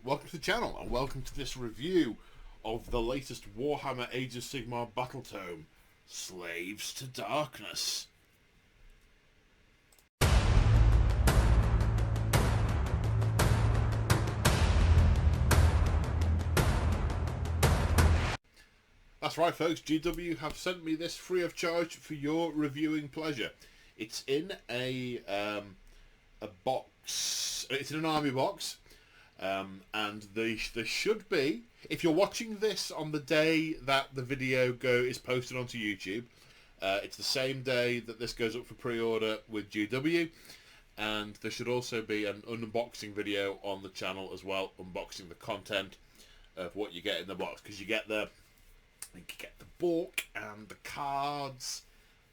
welcome to the channel and welcome to this review of the latest Warhammer Age of Sigmar Battletome, Slaves to Darkness. That's right folks, GW have sent me this free of charge for your reviewing pleasure. It's in a box, it's in an army box. And there should be, if you're watching this on the day that the video is posted onto YouTube, it's the same day that this goes up for pre-order with GW, and there should also be an unboxing video on the channel as well, unboxing the content of what you get in the box, because you get the book and the cards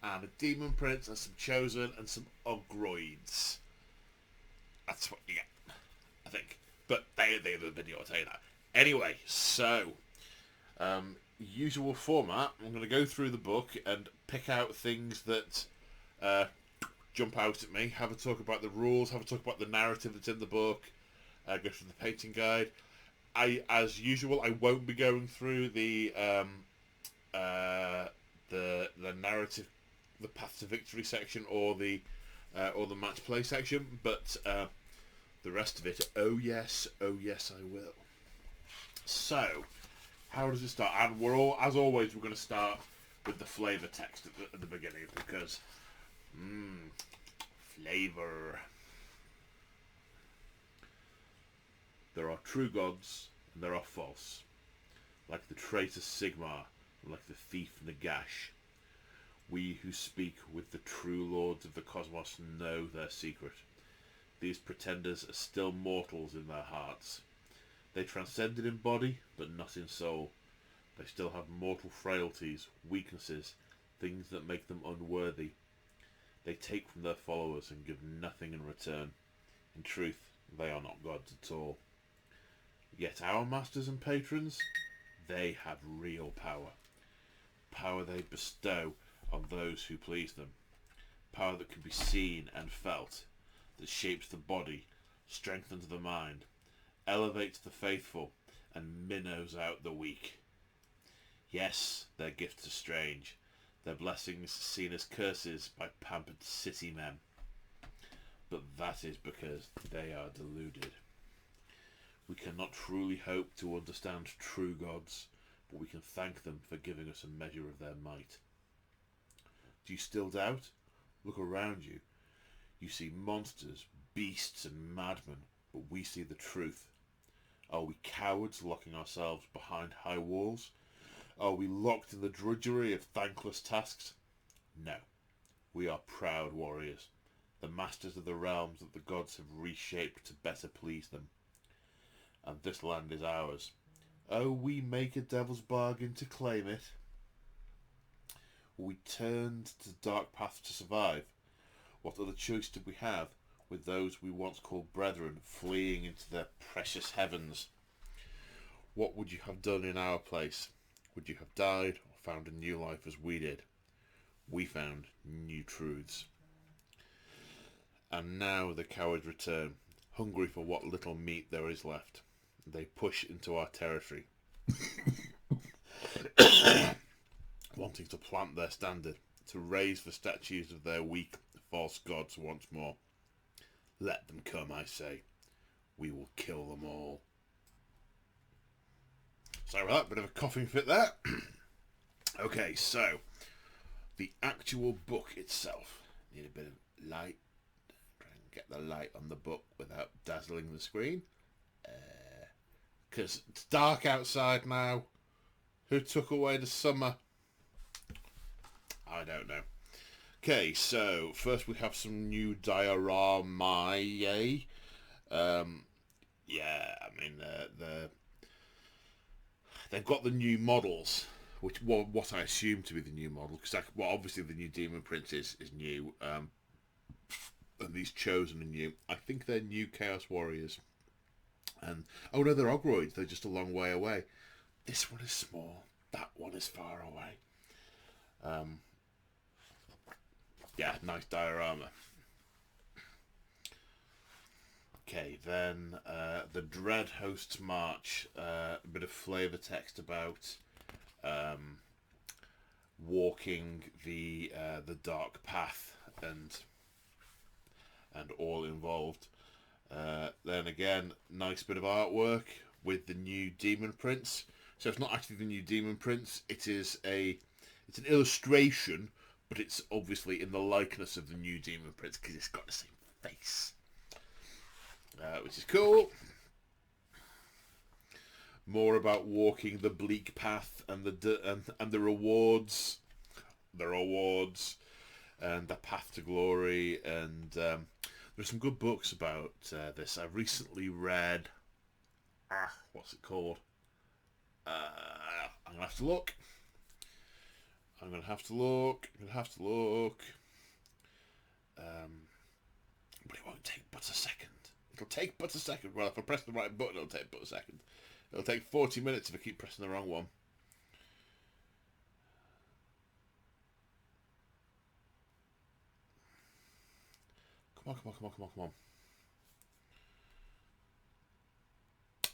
and the demon prints and some chosen and some ogroids. That's what you get, I think. But they the video will tell you that. Anyway, so usual format. I'm going to go through the book and pick out things that jump out at me. Have a talk about the rules. Have a talk about the narrative that's in the book. Go through the painting guide. As usual, I won't be going through the narrative, the path to victory section, or the match play section, but. The rest of it, oh yes, I will. So, how does it start? And as always, we're going to start with the flavour text at the beginning, because, flavour. There are true gods, and there are false. Like the traitor Sigmar, and like the thief Nagash. We who speak with the true lords of the cosmos know their secret. These pretenders are still mortals in their hearts. They transcended in body, but not in soul. They still have mortal frailties, weaknesses, things that make them unworthy. They take from their followers and give nothing in return. In truth, they are not gods at all. Yet our masters and patrons, they have real power. Power they bestow on those who please them. Power that can be seen and felt, that shapes the body, strengthens the mind, elevates the faithful, and minnows out the weak. Yes, their gifts are strange, their blessings seen as curses by pampered city men. But that is because they are deluded. We cannot truly hope to understand true gods, but we can thank them for giving us a measure of their might. Do you still doubt? Look around you. You see monsters, beasts and madmen, but we see the truth. Are we cowards locking ourselves behind high walls? Are we locked in the drudgery of thankless tasks? No. We are proud warriors, the masters of the realms that the gods have reshaped to better please them. And this land is ours. Oh, we make a devil's bargain to claim it. We turned to dark paths to survive. What other choice did we have with those we once called brethren fleeing into their precious heavens? What would you have done in our place? Would you have died or found a new life as we did? We found new truths. And now the cowards return, hungry for what little meat there is left. They push into our territory, wanting to plant their standard, to raise the statues of their weak, false gods once more. Let them come, I say. We will kill them all. Sorry about that, bit of a coughing fit there. Okay, so the actual book itself. Need a bit of light. Try and get the light on the book without dazzling the screen. Because it's dark outside now. Who took away the summer? I don't know. Okay, so first we have some new dioramae. Yeah, I mean they've got the new models, which what I assume to be the new model, because obviously the new demon print is new, and these chosen are new. I think they're new Chaos Warriors, and oh no, they're ogroids. They're just a long way away. This one is small. That one is far away. Yeah, nice diorama. Okay, then the Dread Host's March, a bit of flavour text about walking the dark path and all involved. Then again, nice bit of artwork with the new Demon Prince. So it's not actually the new Demon Prince; it's an illustration, but it's obviously in the likeness of the new Demon Prince because it's got the same face, which is cool. More about walking the bleak path and the rewards, and the path to glory. And there's some good books about this. I recently read. What's it called? I'm gonna have to look. But it won't take but a second. It'll take but a second. Well, if I press the right button, it'll take but a second. It'll take 40 minutes if I keep pressing the wrong one. Come on.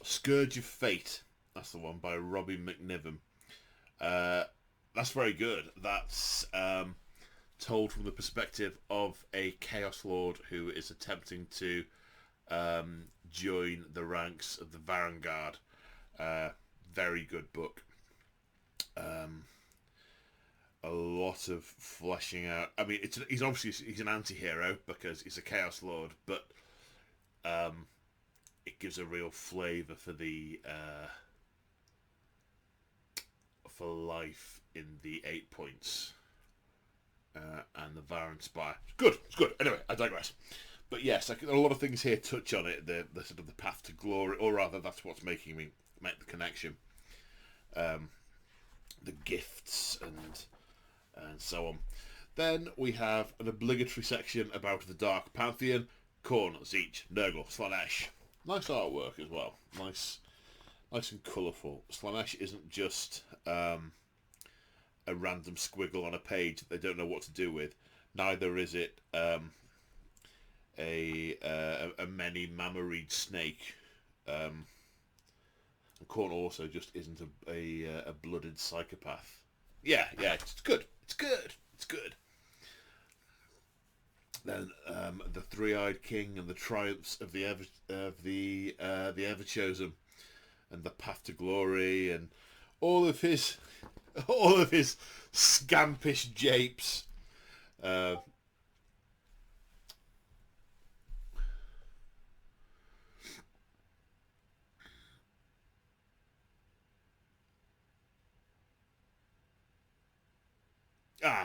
Scourge of Fate. That's the one by Robbie McNiven. That's very good. That's told from the perspective of a Chaos Lord who is attempting to join the ranks of the Vanguard. Very good book. A lot of fleshing out. I mean, he's an anti-hero because he's a Chaos Lord, but it gives a real flavour for the for life in the 8 points and the Varan Spire. It's good. Anyway, I digress. But yes, a lot of things here touch on it. The sort of the path to glory, or rather, that's what's making me make the connection. The gifts and so on. Then we have an obligatory section about the Dark Pantheon: Khorne, Tzeentch, Nurgle, Slaanesh. Nice artwork as well. Nice and colourful. Slaanesh isn't just a random squiggle on a page that they don't know what to do with. Neither is it a many mammaried snake. And Khorne also just isn't a blooded psychopath. Yeah, it's good. Then the Three-Eyed King and the triumphs of the Everchosen, and the path to glory, and all of his scampish japes.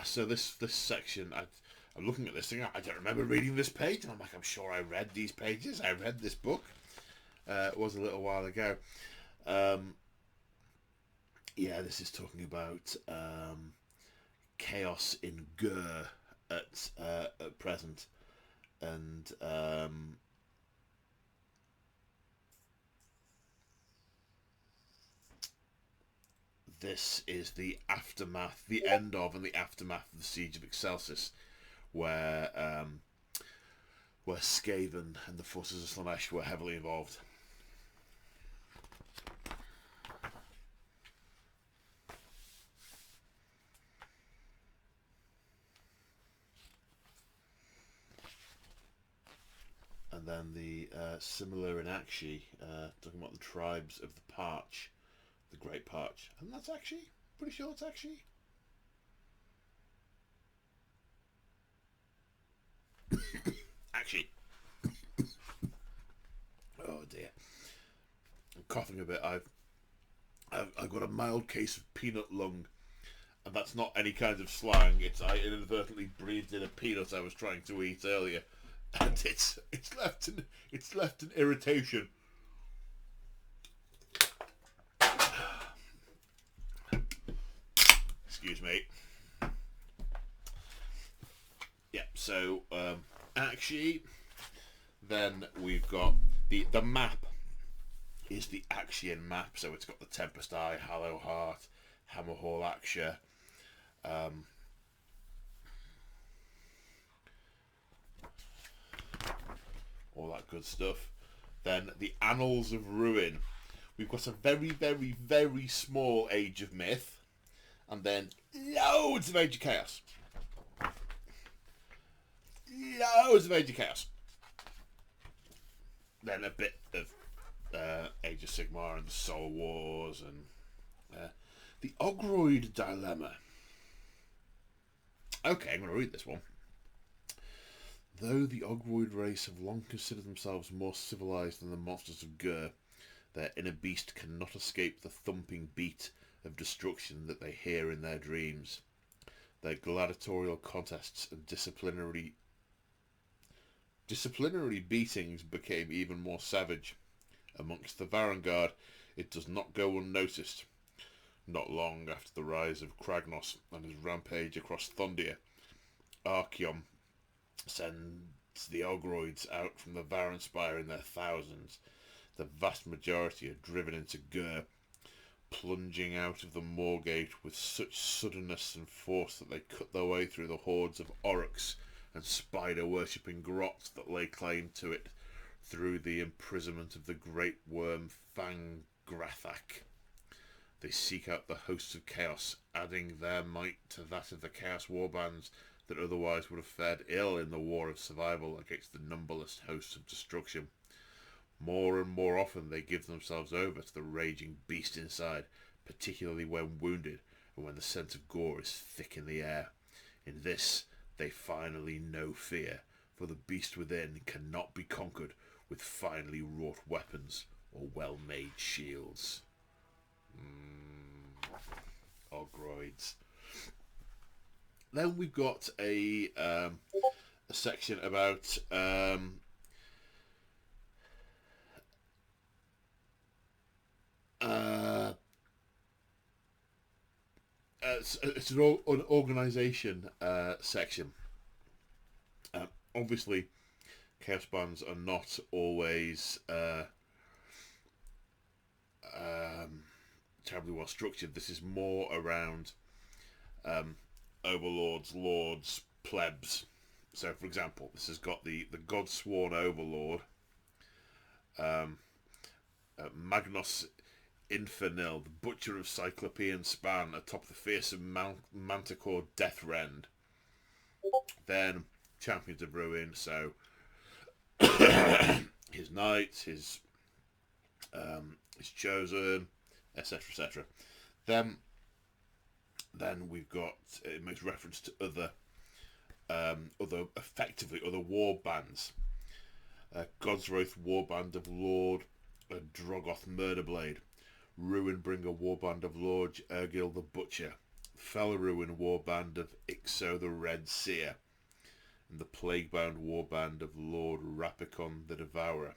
So this section, I'm looking at this thing. I don't remember reading this page, and I'm like, I'm sure I read these pages. I read this book. It was a little while ago. This is talking about chaos in Gur at present, and this is the aftermath, the end of, and the aftermath of the Siege of Excelsis, where Skaven and the forces of Slaanesh were heavily involved. And then the similar in Akshi, talking about the tribes of the Parch, the Great Parch. And that's Akshi? Pretty sure it's Akshi. Akshi. Oh dear. I'm coughing a bit. I've got a mild case of peanut lung. And that's not any kind of slang. I inadvertently breathed in a peanut I was trying to eat earlier. And it's left an irritation. Excuse me. Yeah, so Akshi. Then we've got the map is the Akshian map, so it's got the Tempest Eye, Hollow Heart, Hammerhall Aksha. All that good stuff. Then the Annals of Ruin. We've got a very, very, very small Age of Myth. And then loads of Age of Chaos. Loads of Age of Chaos. Then a bit of Age of Sigmar and the Soul Wars and the Ogroid Dilemma. Okay, I'm going to read this one. Though the Ogroid race have long considered themselves more civilized than the monsters of Gur, their inner beast cannot escape the thumping beat of destruction that they hear in their dreams. Their gladiatorial contests and disciplinary beatings became even more savage. Amongst the Varangard, it does not go unnoticed. Not long after the rise of Kragnos and his rampage across Thondia, Archeon sends the Ogroids out from the Varanspire in their thousands. The vast majority are driven into Gur, plunging out of the Moorgate with such suddenness and force that they cut their way through the hordes of Oryx and spider-worshipping grots that lay claim to it through the imprisonment of the great worm Fangrathak. They seek out the hosts of chaos, adding their might to that of the Chaos Warbands that otherwise would have fared ill in the war of survival against the numberless hosts of destruction. More and more often they give themselves over to the raging beast inside, particularly when wounded and when the scent of gore is thick in the air. In this they finally know fear, for the beast within cannot be conquered with finely wrought weapons or well-made shields. Ogroids. Then we've got a section about it's an organisation section. Obviously, Chaos Bands are not always terribly well structured. This is more around overlords, lords, plebs. So, for example, this has got the God-sworn overlord, Magnus Infernil, the butcher of Cyclopean span, atop the fearsome Manticore Deathrend. Then Champions of Ruin, so his knights, his chosen, etc., etc. Then we've got, it makes reference to other war bands. Godswrath Warband of Lord Drogoth Murderblade, Ruinbringer Warband of Lord Ergil the Butcher, Felruin Warband of Ixo the Red Seer, and the Plaguebound Warband of Lord Rapicon the Devourer.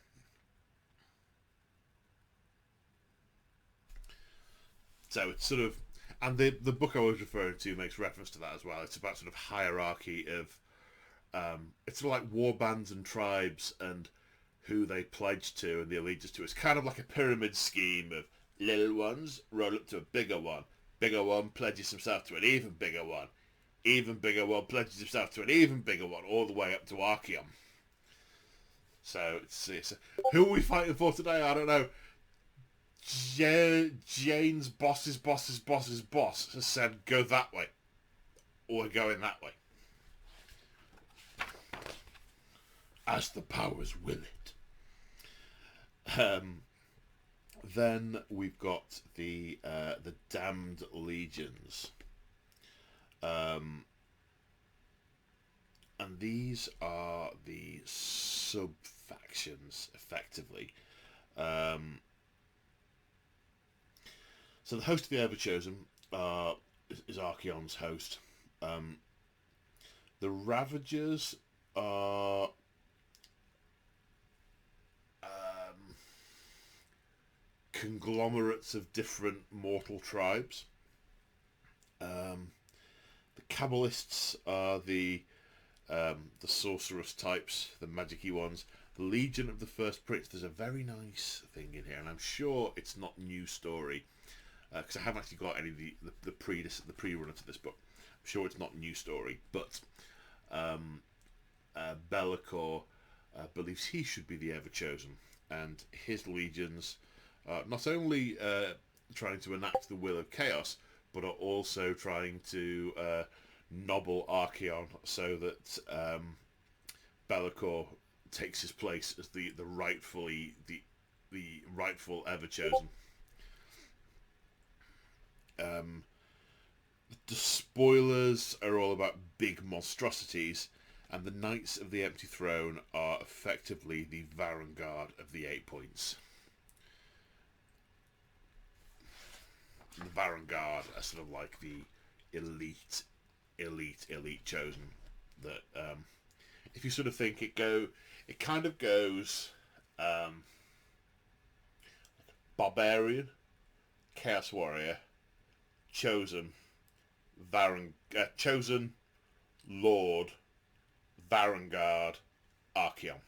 So it's sort of, and the book I was referring to makes reference to that as well. It's about sort of hierarchy of, it's sort of like war bands and tribes and who they pledge to and the allegiance to. It's kind of like a pyramid scheme of little ones roll up to a bigger one pledges himself to an even bigger one pledges himself to an even bigger one, all the way up to Archeon. So it's who are we fighting for today? I don't know. Jane's boss's boss has said go that way, or we're going that way, as the powers will it. Then we've got the Damned Legions, and these are the sub-factions, effectively. So the host of the Everchosen is Archeon's host. The Ravagers are conglomerates of different mortal tribes. The Kabbalists are the sorceress types, the magic-y ones. The Legion of the First Prince. There's a very nice thing in here, and I'm sure it's not new story, because I haven't actually got any of the pre-runner to this book. I'm sure it's not new story, but Be'lakor believes he should be the Everchosen, and his legions are not only trying to enact the will of chaos, but are also trying to nobble Archaon so that Be'lakor takes his place as the rightful ever chosen. The spoilers are all about big monstrosities, and the Knights of the Empty Throne are effectively the vanguard of the 8 points. The vanguard are sort of like the elite chosen. That if you sort of think it kind of goes barbarian, chaos warrior, chosen, chosen, lord, vanguard, Archaon.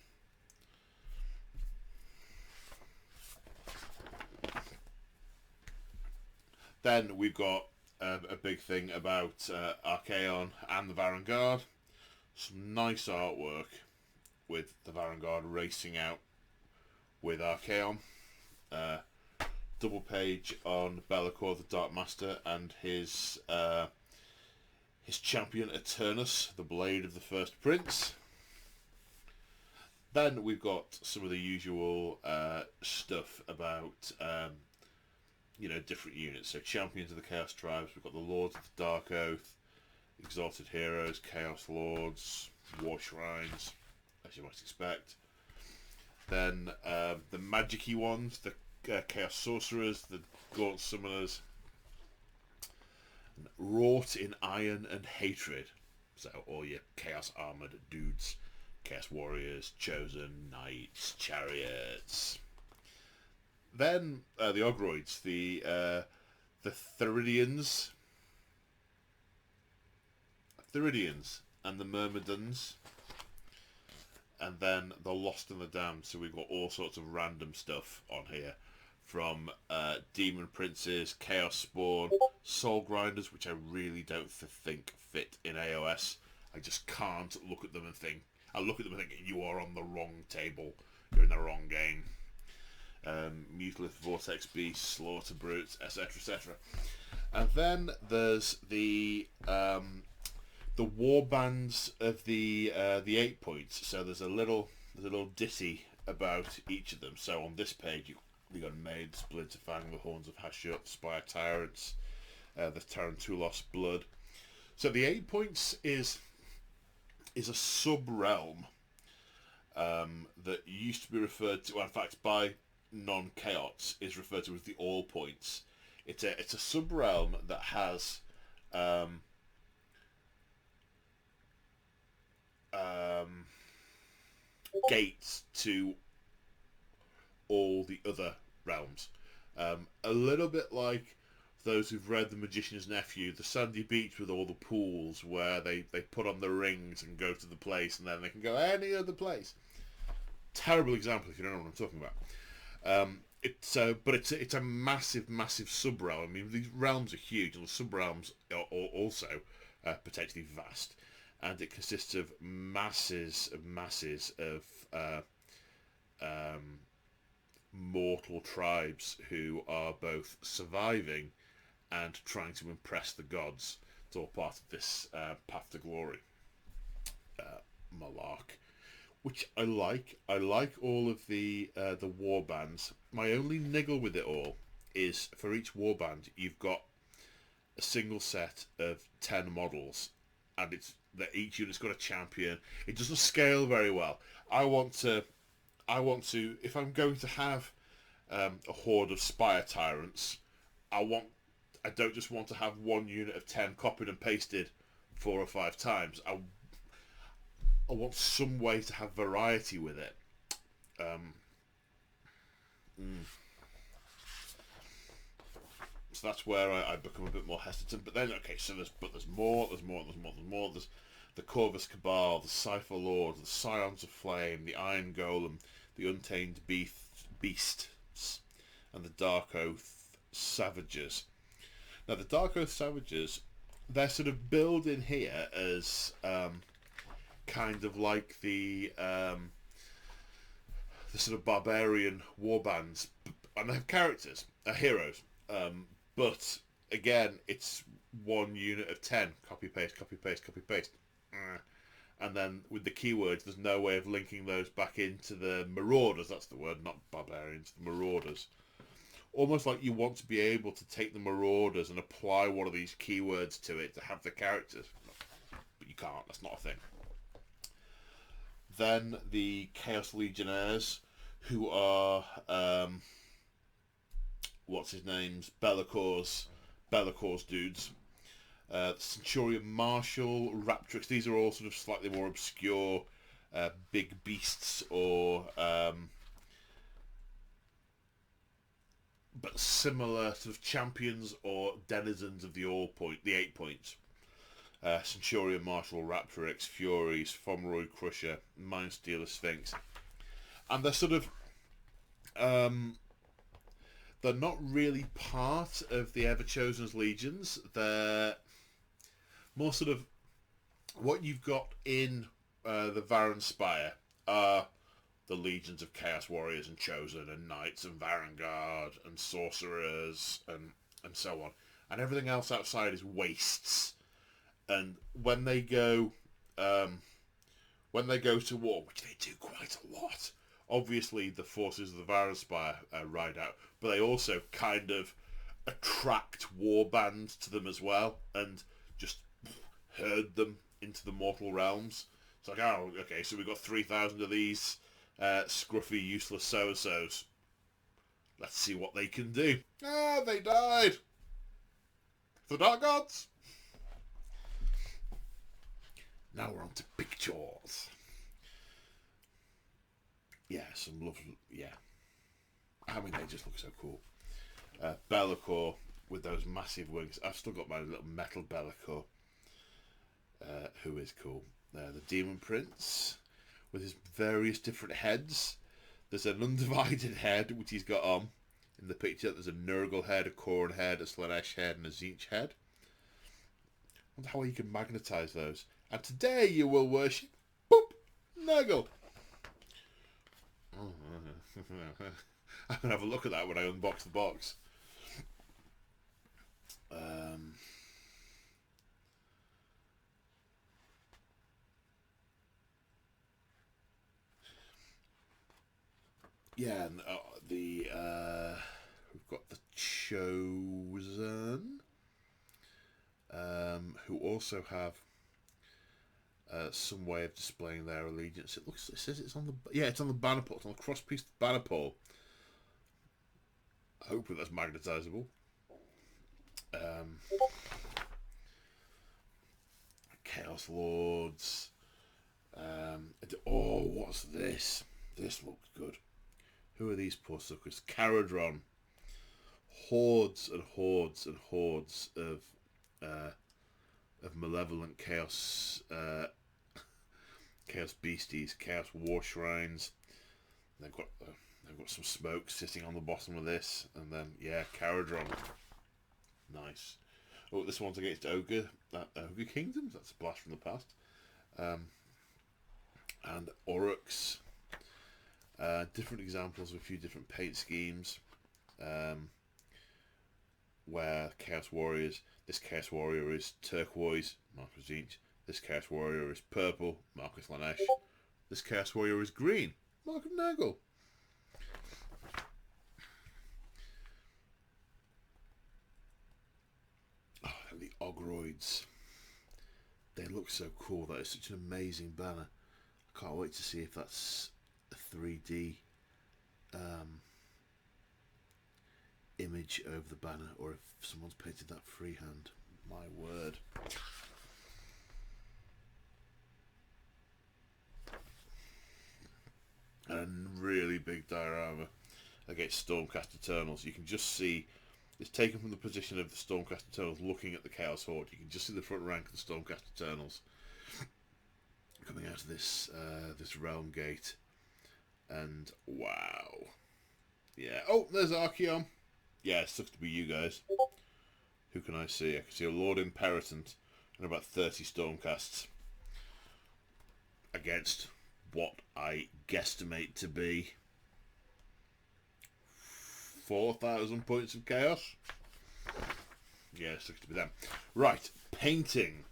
Then we've got a big thing about Archaon and the vanguard. Some nice artwork with the vanguard racing out with Archaon. Double page on Be'lakor, the Dark Master, and his champion Eternus, the blade of the First Prince. Then we've got some of the usual stuff about different units. So champions of the Chaos Tribes. We've got the Lords of the Dark Oath, Exalted Heroes, Chaos Lords, War Shrines, as you might expect. Then the magic-y ones, the Chaos Sorcerers, the Gaunt Summoners, wrought in iron and hatred. So all your Chaos Armoured dudes, Chaos Warriors, Chosen, Knights, Chariots. Then the Ogroids, the Theridians, and the Myrmidons, and then the Lost and the Damned. So we've got all sorts of random stuff on here, from Demon Princes, Chaos Spawn, Soul Grinders, which I really don't think fit in AOS. I just can't look at them and think. I look at them and think, you are on the wrong table. You're in the wrong game. Mutalith, Vortex Beasts, Slaughter Brutes, etc., etc. And then there's the Warbands of the 8 points. So there's a little ditty about each of them. So on this page, you got Maid, Splinterfang, the Horns of Hashut, Spire Tyrants, the Tarantulos Blood. So the 8 points is a sub-realm that used to be referred to, well, in fact, by non-chaots, is referred to as the All Points. It's a sub-realm that has gates to all the other realms. A little bit like those who've read The Magician's Nephew, the sandy beach with all the pools where they put on the rings and go to the place and then they can go any other place. Terrible example if you don't know what I'm talking about. But it's a massive sub-realm. I mean, these realms are huge, and the sub-realms are also potentially vast, and it consists of masses of mortal tribes who are both surviving and trying to impress the gods. It's all part of this path to glory malark, which I like. I like all of the warbands. My only niggle with it all is for each warband you've got a single set of 10 models, and it's that each unit's got a champion. It doesn't scale very well. I want to if I'm going to have a horde of Spire Tyrants, I don't just want to have one unit of 10 copied and pasted 4 or 5 times. I want some way to have variety with it. So that's where I become a bit more hesitant. But then, okay, so there's more. There's the Corvus Cabal, the Cypher Lord, the Scions of Flame, the Iron Golem, the Untamed Beasts, and the Dark Oath Savages. Now, the Dark Oath Savages, they're sort of billed in here as kind of like the the sort of barbarian warbands, and they have characters, heroes, but again, it's one unit of 10. Copy paste, copy paste, copy paste. And then with the keywords, there's no way of linking those back into the marauders. That's the word, not barbarians, the marauders. Almost like you want to be able to take the marauders and apply one of these keywords to it to have the characters. But you can't, that's not a thing. Then the Chaos Legionnaires, who are, what's his name's, Bellacor's dudes. Centurion Marshal, Raptrix, these are all sort of slightly more obscure big beasts, or but similar sort of champions or denizens of the 8 points. Centurion Marshal, Raptrix, Furies, Fomoroid Crusher, Mindstealer, Sphinx. And they're sort of they're not really part of the Everchosen's legions. They're more sort of what you've got in the Varan Spire are the legions of Chaos Warriors and Chosen and Knights and Varangard and Sorcerers and so on. And everything else outside is wastes. And when they go to war, which they do quite a lot, obviously the forces of the Varan Spire ride out, but they also kind of attract warbands to them as well, and just herd them into the mortal realms. It's like, oh, okay, so we've got 3,000 of these scruffy, useless so-and-sos. Let's see what they can do. Ah, they died! The Dark Gods! Now we're on to pictures. Yeah, some lovely... Yeah. I mean, they just look so cool. Be'lakor with those massive wings. I've still got my little metal Be'lakor, who is cool. The Demon Prince with his various different heads. There's an undivided head, which he's got on in the picture. There's a Nurgle head, a Khorne head, a Slaanesh head, and a Tzeentch head. I wonder how you can magnetise those. And today you will worship, boop, Nurgle. I'm going to have a look at that when I unbox the box. Yeah, and we've got the Chosen, who also have some way of displaying their allegiance. It says it's on the it's on the banner pole. It's on the cross-piece banner pole. Hopefully that's magnetisable. Chaos Lords. What's this? This looks good. Who are these poor suckers? Caradron. Hordes and hordes and hordes of malevolent chaos chaos beasties, chaos war shrines. They've got some smoke sitting on the bottom of this, and then Caradron. Nice. Oh, this one's against Ogre Kingdoms. That's a blast from the past. And Oryx. Different examples of a few different paint schemes. Where Chaos Warriors, this Chaos Warrior is turquoise, Marcus Tzeentch. This Chaos Warrior is purple, Marcus Slaanesh. This Chaos Warrior is green, Mark of Nurgle. Oh, and the Ogroids. They look so cool. That is such an amazing banner. I can't wait to see if that's a 3D image over the banner, or if someone's painted that freehand. My word. And really big diorama against Stormcast Eternals. You can just see it's taken from the position of the Stormcast Eternals looking at the Chaos Horde. You can just see the front rank of the Stormcast Eternals coming out of this this realm gate. And wow. Yeah. Oh, there's Archeon. Yeah, it sucks to be you guys. Who can I see? I can see a Lord Imperatant and about 30 Stormcasts against what I guesstimate to be 4,000 points of chaos. Yeah, it's looks to be them. Right, painting.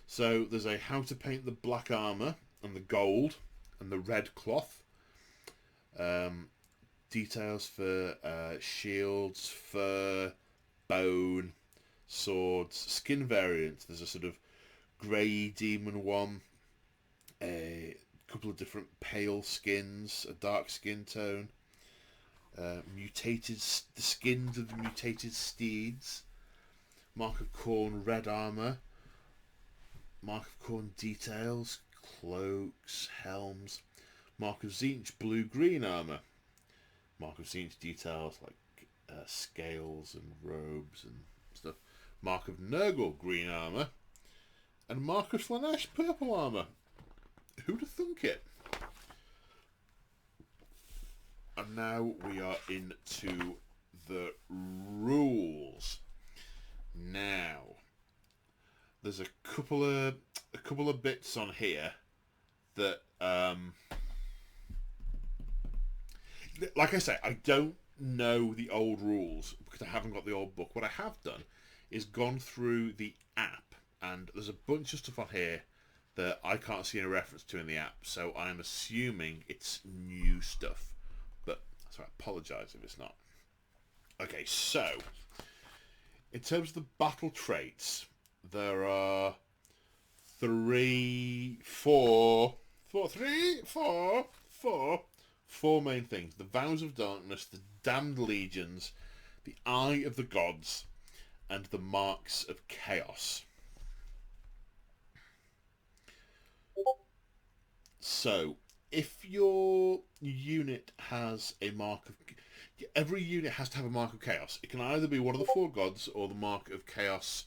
So there's a how to paint the black armour and the gold and the red cloth. Details for shields, fur, bone, swords, skin variants. There's a sort of grey demon one, a couple of different pale skins, a dark skin tone, the skins of the mutated steeds, Mark of Khorne red armour, Mark of Khorne details, cloaks, helms, Mark of Tzeentch blue-green armour, Mark of Tzeentch details like scales and robes and stuff, Mark of Nurgle green armour, and Mark of Slaanesh purple armour. Who'd have thunk it? And now we are into the rules. Now, there's a couple of bits on here that, like I say, I don't know the old rules because I haven't got the old book. What I have done is gone through the app, and there's a bunch of stuff on here that I can't see any reference to in the app, so I'm assuming it's new stuff. But so I apologise if it's not. Okay, so in terms of the battle traits, there are four main things: the Vows of Darkness, the Damned Legions, the Eye of the Gods, and the Marks of Chaos. So, if your unit has a mark of... Every unit has to have a Mark of Chaos. It can either be one of the four gods or the Mark of Chaos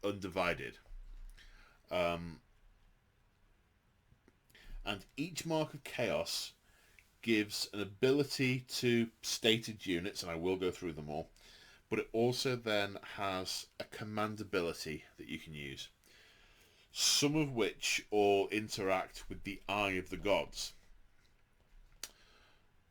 undivided. And each Mark of Chaos gives an ability to stated units, and I will go through them all, but it also then has a command ability that you can use, some of which all interact with the Eye of the Gods.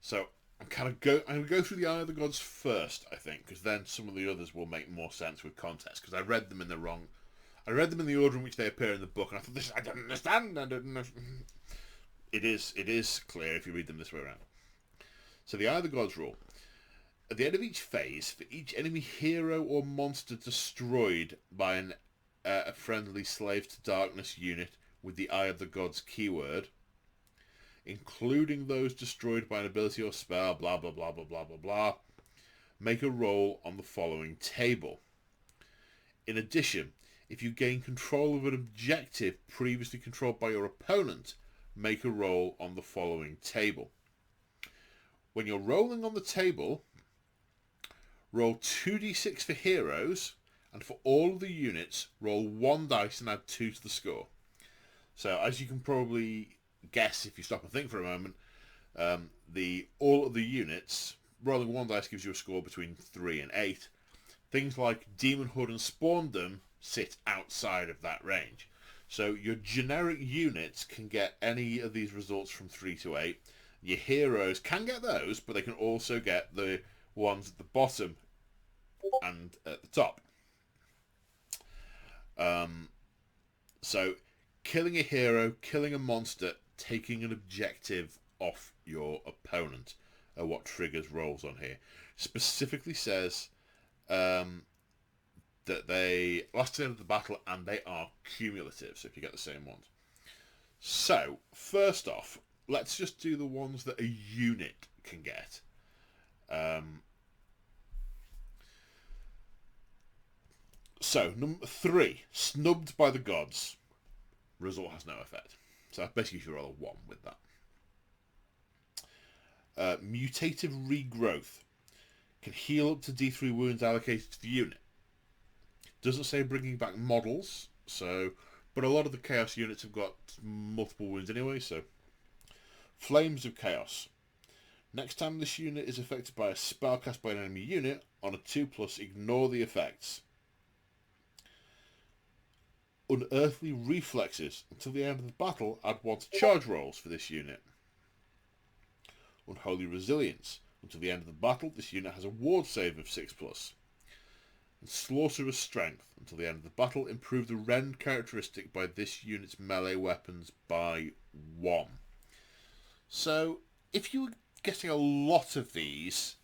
So I'm going to go through the Eye of the Gods first, I think, because then some of the others will make more sense with context, because I read them in the order in which they appear in the book, and I thought, I don't understand. It is clear if you read them this way around. So the Eye of the Gods rule. At the end of each phase, for each enemy hero or monster destroyed by a friendly Slave to Darkness unit with the Eye of the Gods keyword, including those destroyed by an ability or spell, blah blah blah blah blah blah blah, make a roll on the following table. In addition, if you gain control of an objective previously controlled by your opponent, make a roll on the following table. When you're rolling on the table, roll 2d6 for heroes, and for all of the units, roll 1 dice and add 2 to the score. So, as you can probably guess if you stop and think for a moment, all of the units, rolling 1 dice gives you a score between 3 and 8. Things like Demon Hood and Spawndom sit outside of that range. So your generic units can get any of these results from 3 to 8. Your heroes can get those, but they can also get the ones at the bottom and at the top. So killing a hero, killing a monster, taking an objective off your opponent are what triggers rolls on here. Specifically says that they last to the end of the battle and they are cumulative, so if you get the same ones. So, first off, let's just do the ones that a unit can get. So, number 3, Snubbed by the Gods. Result has no effect. So basically you roll a 1 with that. Mutative Regrowth. Can heal up to D3 wounds allocated to the unit. Doesn't say bringing back models, but a lot of the Chaos units have got multiple wounds anyway, so. Flames of Chaos. Next time this unit is affected by a spell cast by an enemy unit, on a 2+, ignore the effects. Unearthly Reflexes. Until the end of the battle, add 1 to charge rolls for this unit. Unholy Resilience. Until the end of the battle, this unit has a ward save of 6+. And Slaughterer's Strength. Until the end of the battle, improve the rend characteristic by this unit's melee weapons by 1. So, if you're getting a lot of these,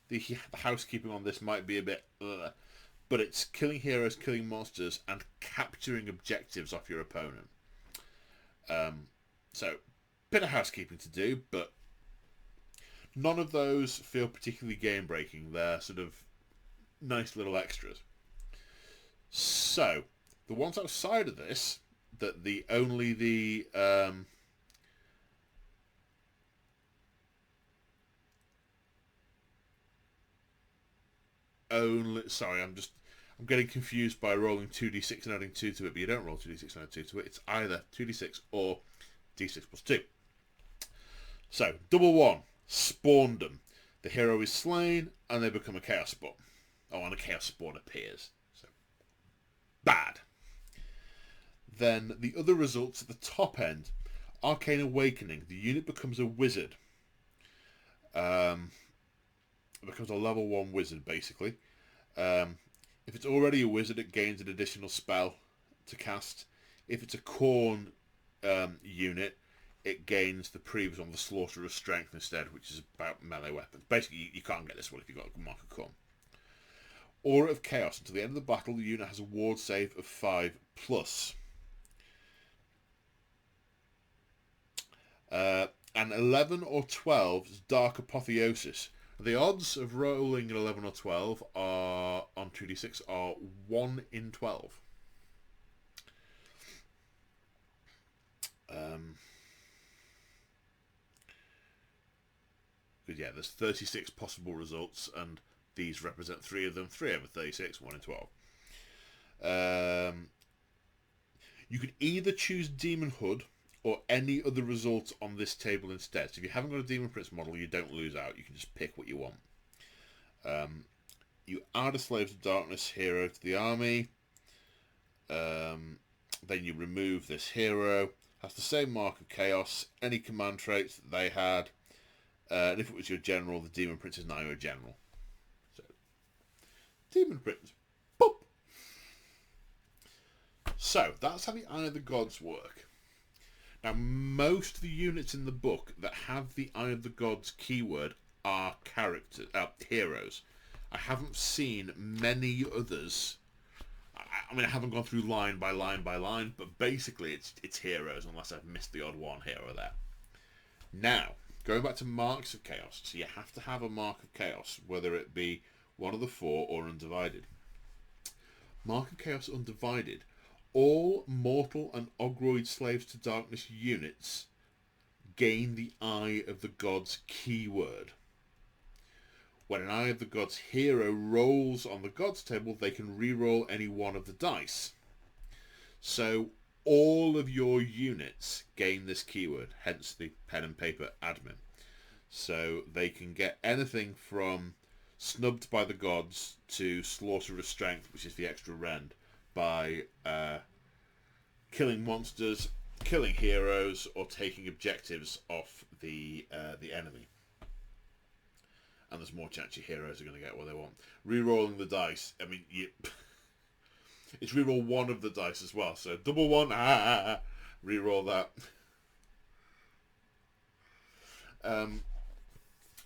the housekeeping on this might be a bit but it's killing heroes, killing monsters, and capturing objectives off your opponent. So, bit of housekeeping to do, but none of those feel particularly game-breaking. They're sort of nice little extras. So, the ones outside of this, that sorry, I'm getting confused by rolling 2d6 and adding 2 to it, but you don't roll 2d6 and add 2 to it. It's either 2d6 or d6 plus 2. So, double 1, spawned them. The hero is slain, and they become a chaos spawn. Oh, and a chaos spawn appears. So, bad. Then, the other results at the top end. Arcane Awakening. The unit becomes a wizard. It becomes a level 1 wizard, basically. If it's already a wizard, it gains an additional spell to cast. If it's a Khorne unit, it gains the previous one, the Slaughterer's Strength instead, which is about melee weapons. Basically, you can't get this one if you've got a Mark of Khorne. Aura of Chaos. Until the end of the battle, the unit has a ward save of 5+. And 11 or 12 is Dark Apotheosis. The odds of rolling an 11 or 12 are on 2d6 are 1 in 12. Because yeah, there's 36 possible results, and these represent 3 of them. 3 over 36, 1 in 12. You can either choose Demon Hood or any other result on this table instead. So if you haven't got a Demon Prince model, you don't lose out. You can just pick what you want. You add a Slaves of Darkness hero to the army. Then you remove this hero. Has the same Mark of Chaos, any command traits that they had. And if it was your general, the Demon Prince is now your general. So, Demon Prince. Boop! So, that's how the Eye of the Gods work. Now, most of the units in the book that have the Eye of the Gods keyword are heroes. I haven't seen many others. I mean, I haven't gone through line by line by line, but basically it's heroes, unless I've missed the odd one here or there. Now, going back to Marks of Chaos, so you have to have a Mark of Chaos, whether it be one of the 4 or Undivided. Mark of Chaos Undivided. All Mortal and Ogroid Slaves to Darkness units gain the Eye of the Gods keyword. When an Eye of the Gods hero rolls on the Gods table, they can re-roll any one of the dice. So all of your units gain this keyword, hence the pen and paper admin. So they can get anything from Snubbed by the Gods to Slaughterer's Strength, which is the extra rend, by killing monsters, killing heroes, or taking objectives off the enemy. And there's more chance your heroes are going to get what they want. Rerolling the dice, I mean, it's reroll one of the dice as well. So double 1, reroll that.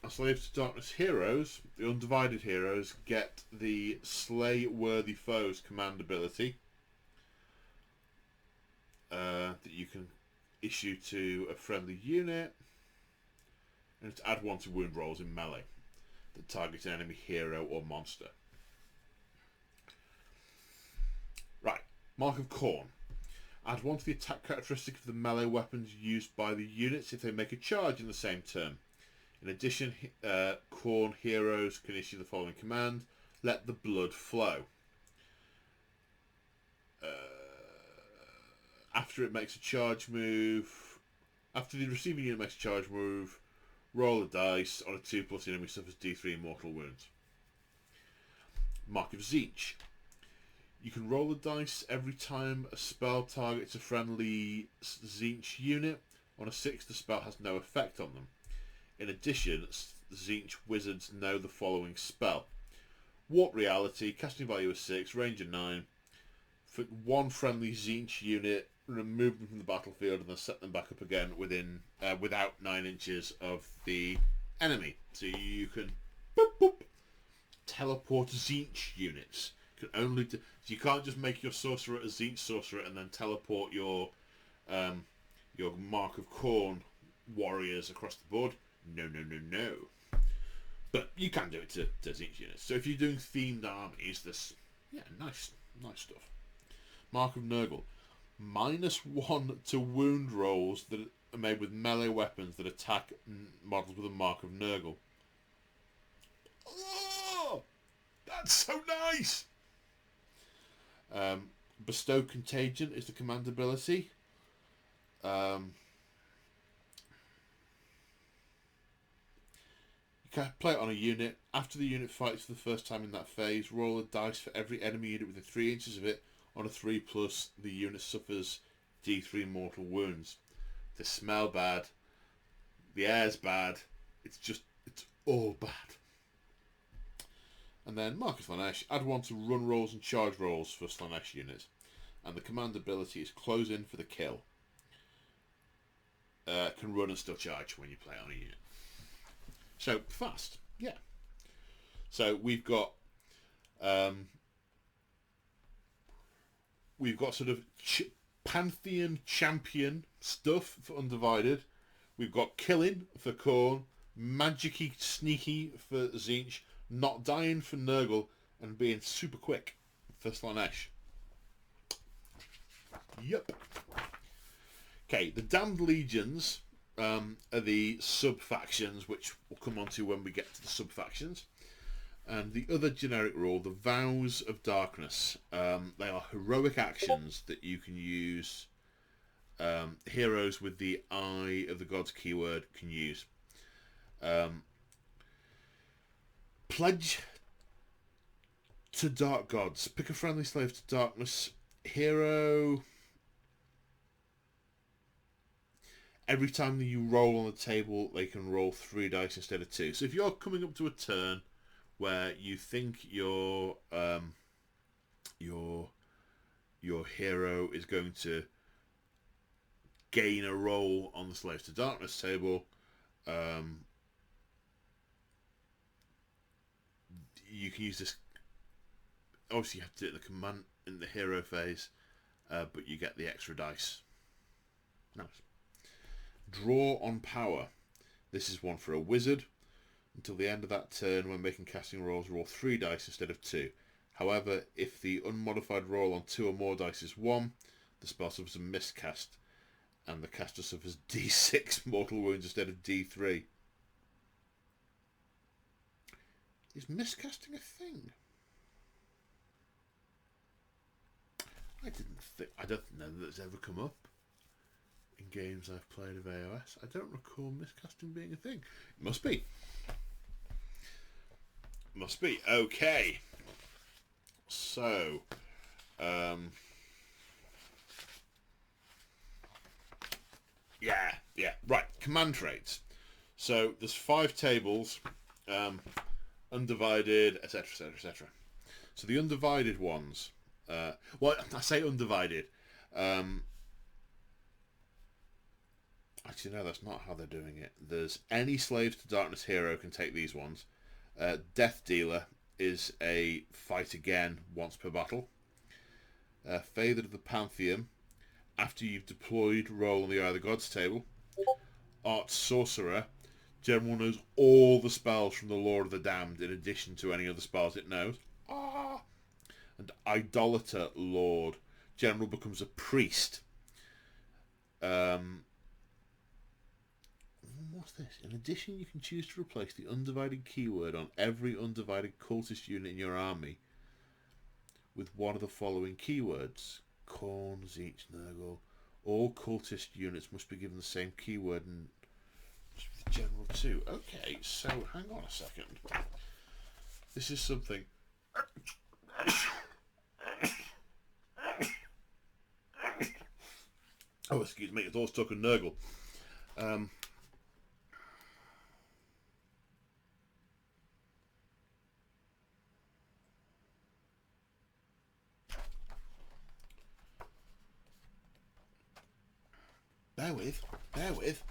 Slaves to Darkness heroes, the Undivided heroes, get the Slay Worthy Foes command ability that you can issue to a friendly unit, and to add 1 to wound rolls in melee that target an enemy hero or monster. Right, Mark of Khorne. Add 1 to the attack characteristic of the melee weapons used by the units if they make a charge in the same turn. In addition, Khorne heroes can issue the following command: let the blood flow. After it makes a charge move, after the receiving unit makes a charge move, roll a dice. On a 2+, the enemy suffers D3 mortal wounds. Mark of Tzeentch. You can roll a dice every time a spell targets a friendly Tzeentch unit. On a 6, the spell has no effect on them. In addition, Tzeentch wizards know the following spell. Warp Reality, casting value of 6, range of 9. For one friendly Tzeentch unit, remove them from the battlefield and then set them back up again within without 9 inches of the enemy. So you can boop, boop, teleport Tzeentch units. You can only so you can't just make your sorcerer a Tzeentch sorcerer and then teleport your Mark of Khorne warriors across the board. No. But you can do it to Tzeentch units. So if you're doing themed armies, this nice stuff. Mark of Nurgle. -1 to wound rolls that are made with melee weapons that attack models with a Mark of Nurgle. Oh, that's so nice! Bestow Contagion is the command ability. You can play it on a unit. After the unit fights for the first time in that phase, roll a dice for every enemy unit within 3 inches of it. On a 3+, the unit suffers D3 mortal wounds. They smell bad. The air's bad. It's all bad. And then Mark of Slaanesh. Add 1 to run rolls and charge rolls for Slaanesh units. And the command ability is close in for the kill. Can run and still charge when you play on a unit. So, fast. Yeah. So, we've got sort of Pantheon champion stuff for Undivided. We've got killing for Khorne, magic-y, sneaky for Tzeentch, not dying for Nurgle, and being super quick for Slaanesh. Yep. Okay, the Damned Legions are the sub-factions, which we'll come on to when we get to the sub-factions. And the other generic rule, the Vows of Darkness. They are heroic actions that you can use. Heroes with the Eye of the Gods keyword can use. Pledge to Dark Gods. Pick a friendly slave to darkness. Hero. Every time that you roll on the table, they can roll 3 dice instead of 2. So if you're coming up to a turn where you think your hero is going to gain a roll on the Slaves to Darkness table, you can use this. Obviously, you have to do it in the command in the hero phase, but you get the extra dice. Nice. Draw on power. This is one for a wizard. Until the end of that turn, when making casting rolls, roll 3 dice instead of 2. However, if the unmodified roll on 2 or more dice is 1, the spell suffers a miscast, and the caster suffers D6 mortal wounds instead of D3. Is miscasting a thing? I don't know that it's ever come up in games I've played of AOS. I don't recall miscasting being a thing. It must be. Must be. Okay. So, yeah, right. Command traits. So there's 5 tables, undivided, etc., etc., etc. So the undivided ones. Well, I say undivided. Actually, no, that's not how they're doing it. There's any Slaves to Darkness hero can take these ones. Death Dealer is a fight again once per battle. Favored of the Pantheon. After you've deployed, roll on the Eye of the Gods table. Art Sorcerer. General knows all the spells from the Lord of the Damned in addition to any other spells it knows. And Idolater Lord. General becomes a priest. What's this? In addition, you can choose to replace the undivided keyword on every undivided cultist unit in your army with one of the following keywords. Khorne, Tzeentch, Nurgle. All cultist units must be given the same keyword and general too. Okay, so hang on a second. This is something. Oh, excuse me, it's all stuck in Nurgle. Bear with. Bear with.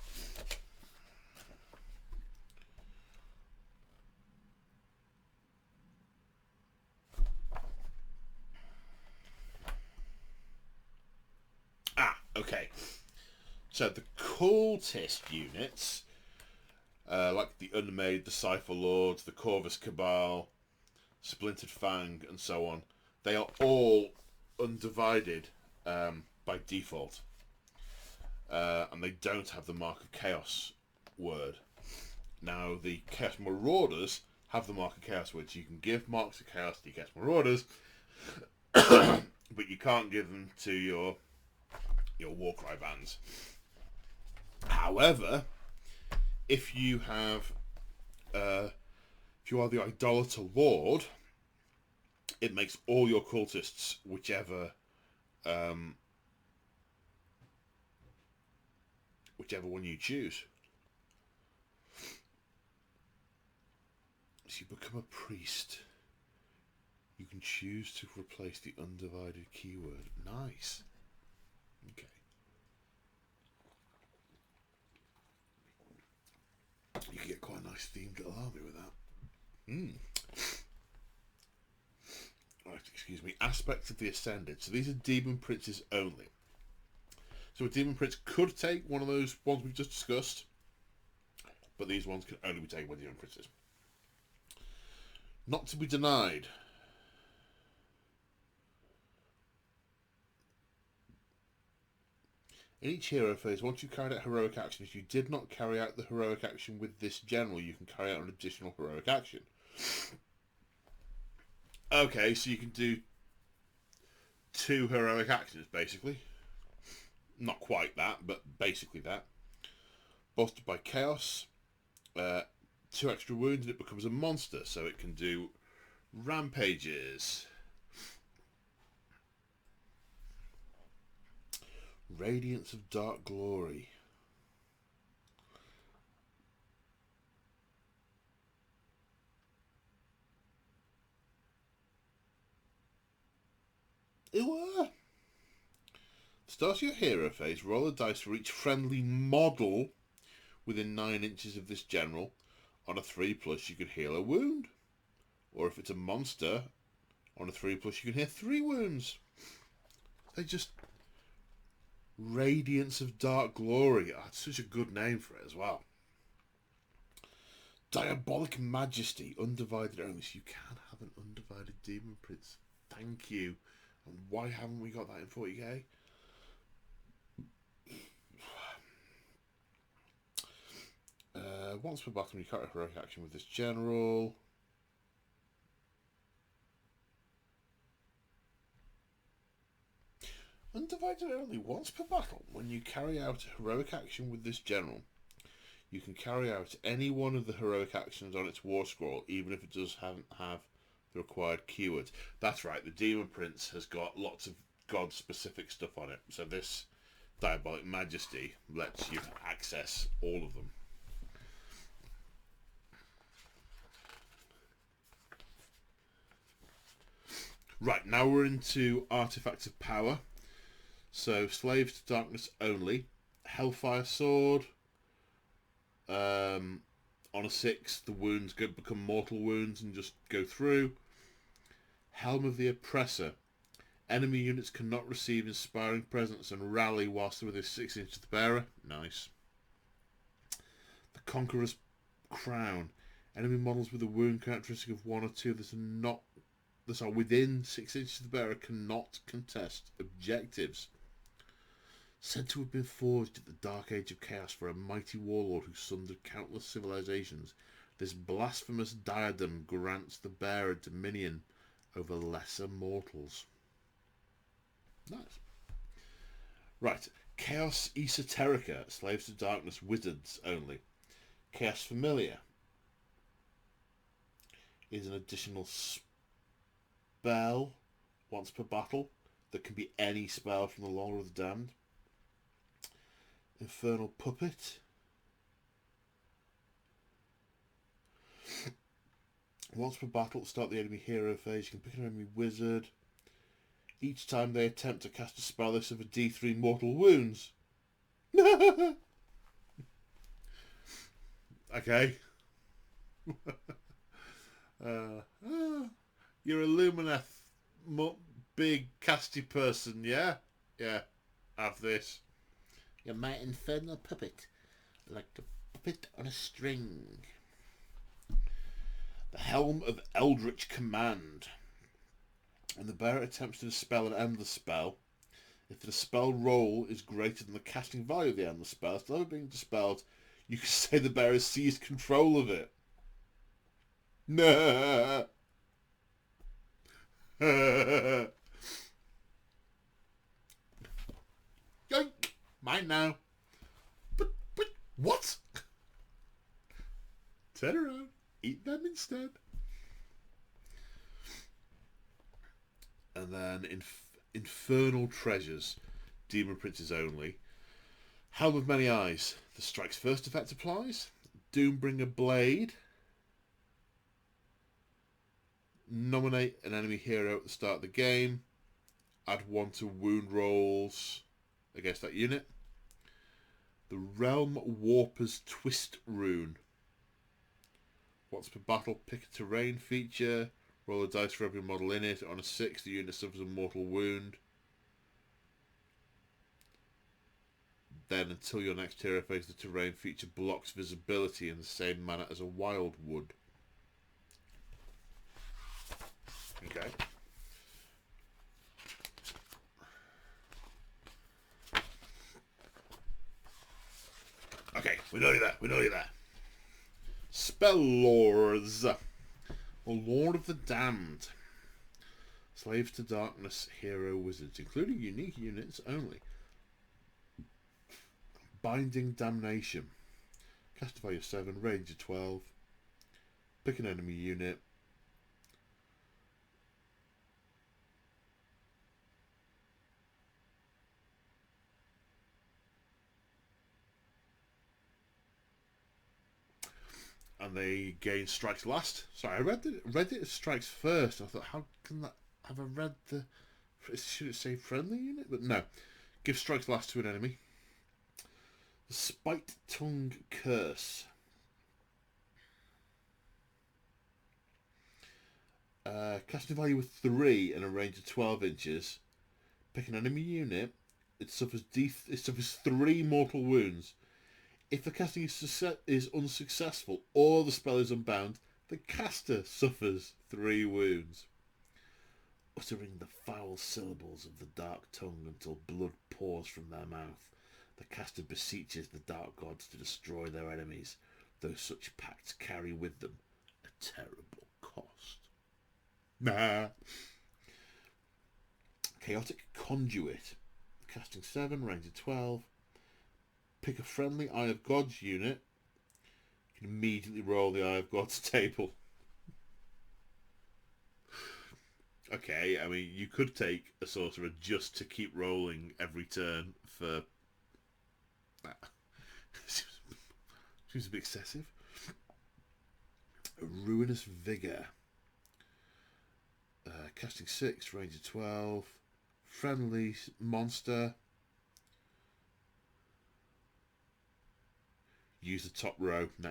Okay. So the cultist units, like the Unmade, the Cypher Lords, the Corvus Cabal, Splintered Fang, and so on, they are all undivided by default. And they don't have the Mark of Chaos word. Now, the Chaos Marauders have the Mark of Chaos word, so you can give Marks of Chaos to your Chaos Marauders, but you can't give them to your Warcry bands. However, if you have, if you are the Idolater Lord, it makes all your cultists whichever one you choose. So you become a priest. You can choose to replace the undivided keyword. Nice. Okay. You can get quite a nice themed little army with that. Right, excuse me. Aspects of the Ascended. So these are Demon Princes only. So a Demon Prince could take one of those ones we've just discussed, but these ones can only be taken by Demon Princes. Not to be denied. In each hero phase, once you carried out heroic action, if you did not carry out the heroic action with this general, you can carry out an additional heroic action. Okay, so you can do 2 heroic actions, basically. Not quite that, but basically that. Bolstered by Chaos. 2 extra wounds and it becomes a monster, so it can do rampages. Radiance of Dark Glory. Ew. Start your hero phase, roll a dice for each friendly model within 9 inches of this general. On a 3+, you can heal a wound. Or if it's a monster, on a 3+, you can heal 3 wounds. They just... Radiance of Dark Glory. Oh, it's such a good name for it as well. Diabolic Majesty. Undivided only. So you can have an undivided Demon Prince. Thank you. And why haven't we got that in 40k? Once per battle, you carry a heroic action with this general. Undivided only. Once per battle, when you carry out a heroic action with this general, you can carry out any one of the heroic actions on its war scroll, even if it doesn't have the required keywords. That's right, the Demon Prince has got lots of god-specific stuff on it, so this Diabolic Majesty lets you access all of them. Right, now we're into Artifacts of Power. So, Slaves to Darkness only. Hellfire Sword. On a 6, the wounds become mortal wounds and just go through. Helm of the Oppressor. Enemy units cannot receive inspiring presence and rally whilst they're within 6 inches of the bearer. Nice. The Conqueror's Crown. Enemy models with a wound characteristic of 1 or 2 that are within 6 inches of the bearer cannot contest objectives. Said to have been forged at the Dark Age of Chaos for a mighty warlord who sundered countless civilizations, this blasphemous diadem grants the bearer dominion over lesser mortals. Nice. Right. Chaos Esoterica. Slaves to Darkness wizards only. Chaos Familiar is an additional spell once per battle that can be any spell from the Lore of the Damned. Infernal Puppet. Once per battle, start the enemy hero phase, you can pick an enemy wizard. Each time they attempt to cast a spell, they suffer D3 mortal wounds. Okay. You're a Lumineth big casty person, yeah? Yeah, have this. You're my infernal puppet, like a puppet on a string. The Helm of Eldritch Command. When the bearer attempts to dispel an endless spell, if the spell roll is greater than the casting value of the endless spell, instead of being dispelled, you can say the bearer seized control of it. Nah. Yoink! Mine now. But what? Turn around. Eat them instead. And then Infernal Treasures. Demon Princes only. Helm of Many Eyes. The strike's first effect applies. Doombringer Blade. Nominate an enemy hero at the start of the game. Add 1 to wound rolls against that unit. The Realm Warper's Twist Rune. Once per battle, pick a terrain feature. Roll a dice for every model in it. On a 6, the unit suffers a mortal wound. Then, until your next hero phase, the terrain feature blocks visibility in the same manner as a wild would. Okay. Okay, we know you there. We know you there. Spell Lords. Lord of the Damned. Slaves to Darkness hero wizards, including unique units only. Binding Damnation. Cast value 7, range of 12. Pick an enemy unit. And they gain strikes last. Sorry, I read it as strikes first. I thought, how can that... Have I read the... Should it say friendly unit? But no. Give strikes last to an enemy. The Spite Tongue Curse. Casting value of 3 and a range of 12 inches. Pick an enemy unit. It suffers 3 mortal wounds. If the casting is unsuccessful or the spell is unbound, the caster suffers 3 wounds. Uttering the foul syllables of the dark tongue until blood pours from their mouth, the caster beseeches the dark gods to destroy their enemies, though such pacts carry with them a terrible cost. Nah. Chaotic Conduit. Casting 7, range of 12. Pick a friendly Eye of Gods unit. You can immediately roll the Eye of Gods table. Okay, I mean, you could take a sorcerer just to keep rolling every turn for... Seems a bit excessive. Ruinous Vigour. Casting 6, range of 12. Friendly monster. Use the top row for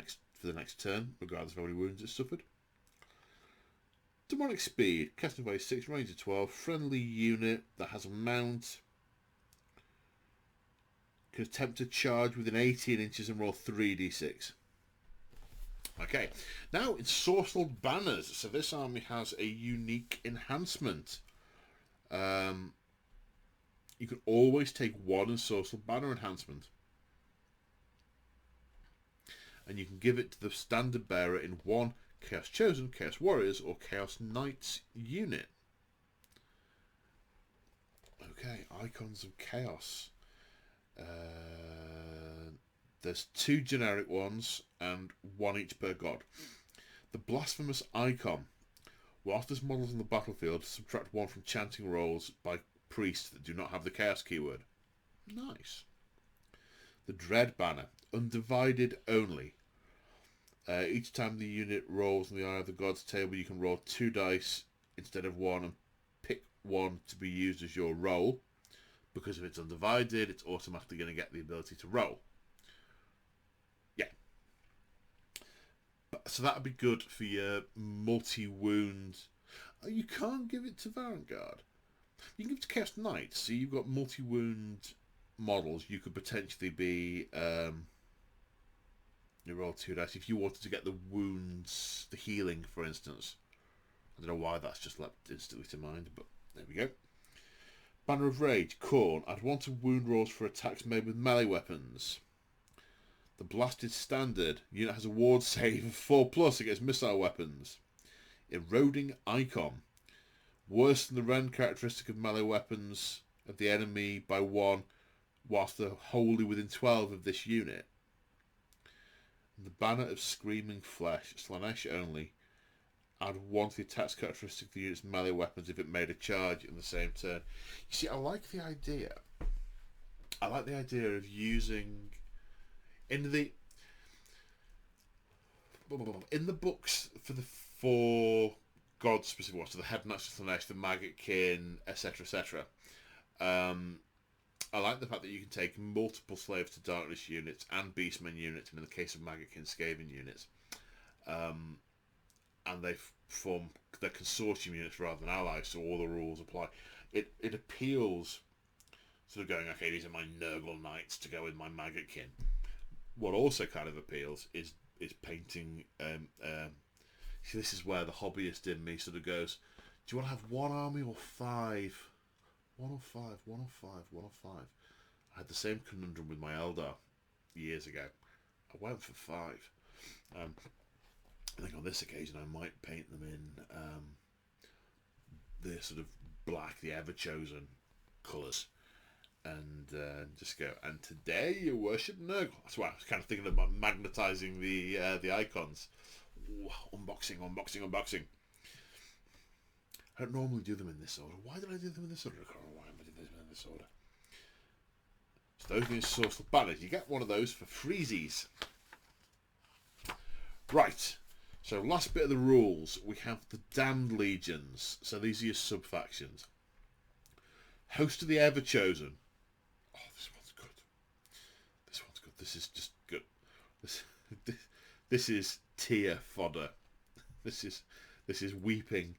the next turn, regardless of how many wounds it suffered. Demonic Speed. Casting value 6, range of 12. Friendly unit that has a mount. Can attempt to charge within 18 inches and roll 3d6. Okay, now in Sorceral Banners. So this army has a unique enhancement. You can always take 1 Sorceral Banner enhancement. And you can give it to the standard bearer in 1 Chaos Chosen, Chaos Warriors, or Chaos Knights unit. Okay, Icons of Chaos. There's 2 generic ones and 1 each per god. The Blasphemous Icon. Whilst there's models on the battlefield, subtract 1 from chanting rolls by priests that do not have the Chaos keyword. Nice. The Dread Banner. Undivided only. Each time the unit rolls on the Eye of the Gods table, you can roll 2 dice instead of 1 and pick 1 to be used as your roll. because if it's undivided, it's automatically going to get the ability to roll. Yeah. So that would be good for your multi-wound. Oh, you can't give it to Vanguard. You can give it to Chaos Knights. So you've got multi-wound models. You could potentially be... you roll 2 dice. If you wanted to get the wounds, the healing, for instance. I don't know why that's just leapt instantly to mind, but there we go. Banner of Rage, Khorne. I'd want wound rolls for attacks made with melee weapons. The Blasted Standard. Unit has a ward save of 4+ against missile weapons. Eroding Icon. Worse than the rend characteristic of melee weapons of the enemy by 1, whilst they're wholly within 12 of this unit. The Banner of Screaming Flesh. Slanesh only. Add 1 to the attacks characteristic of the unit's melee weapons if it made a charge in the same turn. You see, I like the idea. I like the idea of using in the books for the 4 god specific ones, so the Head Knights of Slanesh, the Maggotkin, etc., etc. I like the fact that you can take multiple Slaves to Darkness units and Beastmen units, and in the case of Maggotkin, Skaven units. And they form their consortium units rather than allies, so all the rules apply. It appeals, sort of going, okay, these are my Nurgle Knights to go with my Maggotkin. What also kind of appeals is painting. See, this is where the hobbyist in me sort of goes, do you want to have 1 army or 5? 1 or 5, 1 or 5, 1 or 5. I had the same conundrum with my Eldar years ago. I went for 5. I think on this occasion I might paint them in the sort of black, the ever-chosen colours, and just go, and today you worship Nurgle. That's why I was kind of thinking about magnetising the icons. Ooh, unboxing. I don't normally do them in this order. Why did I do them in this order? I can't remember why I did them in this order. So those being sourceful banners, you get one of those for freezies. Right. So last bit of the rules, we have the Damned Legions. So these are your sub-factions. Host of the Ever-Chosen. Oh, this one's good. This one's good. This is just good. This is tear fodder. This is weeping.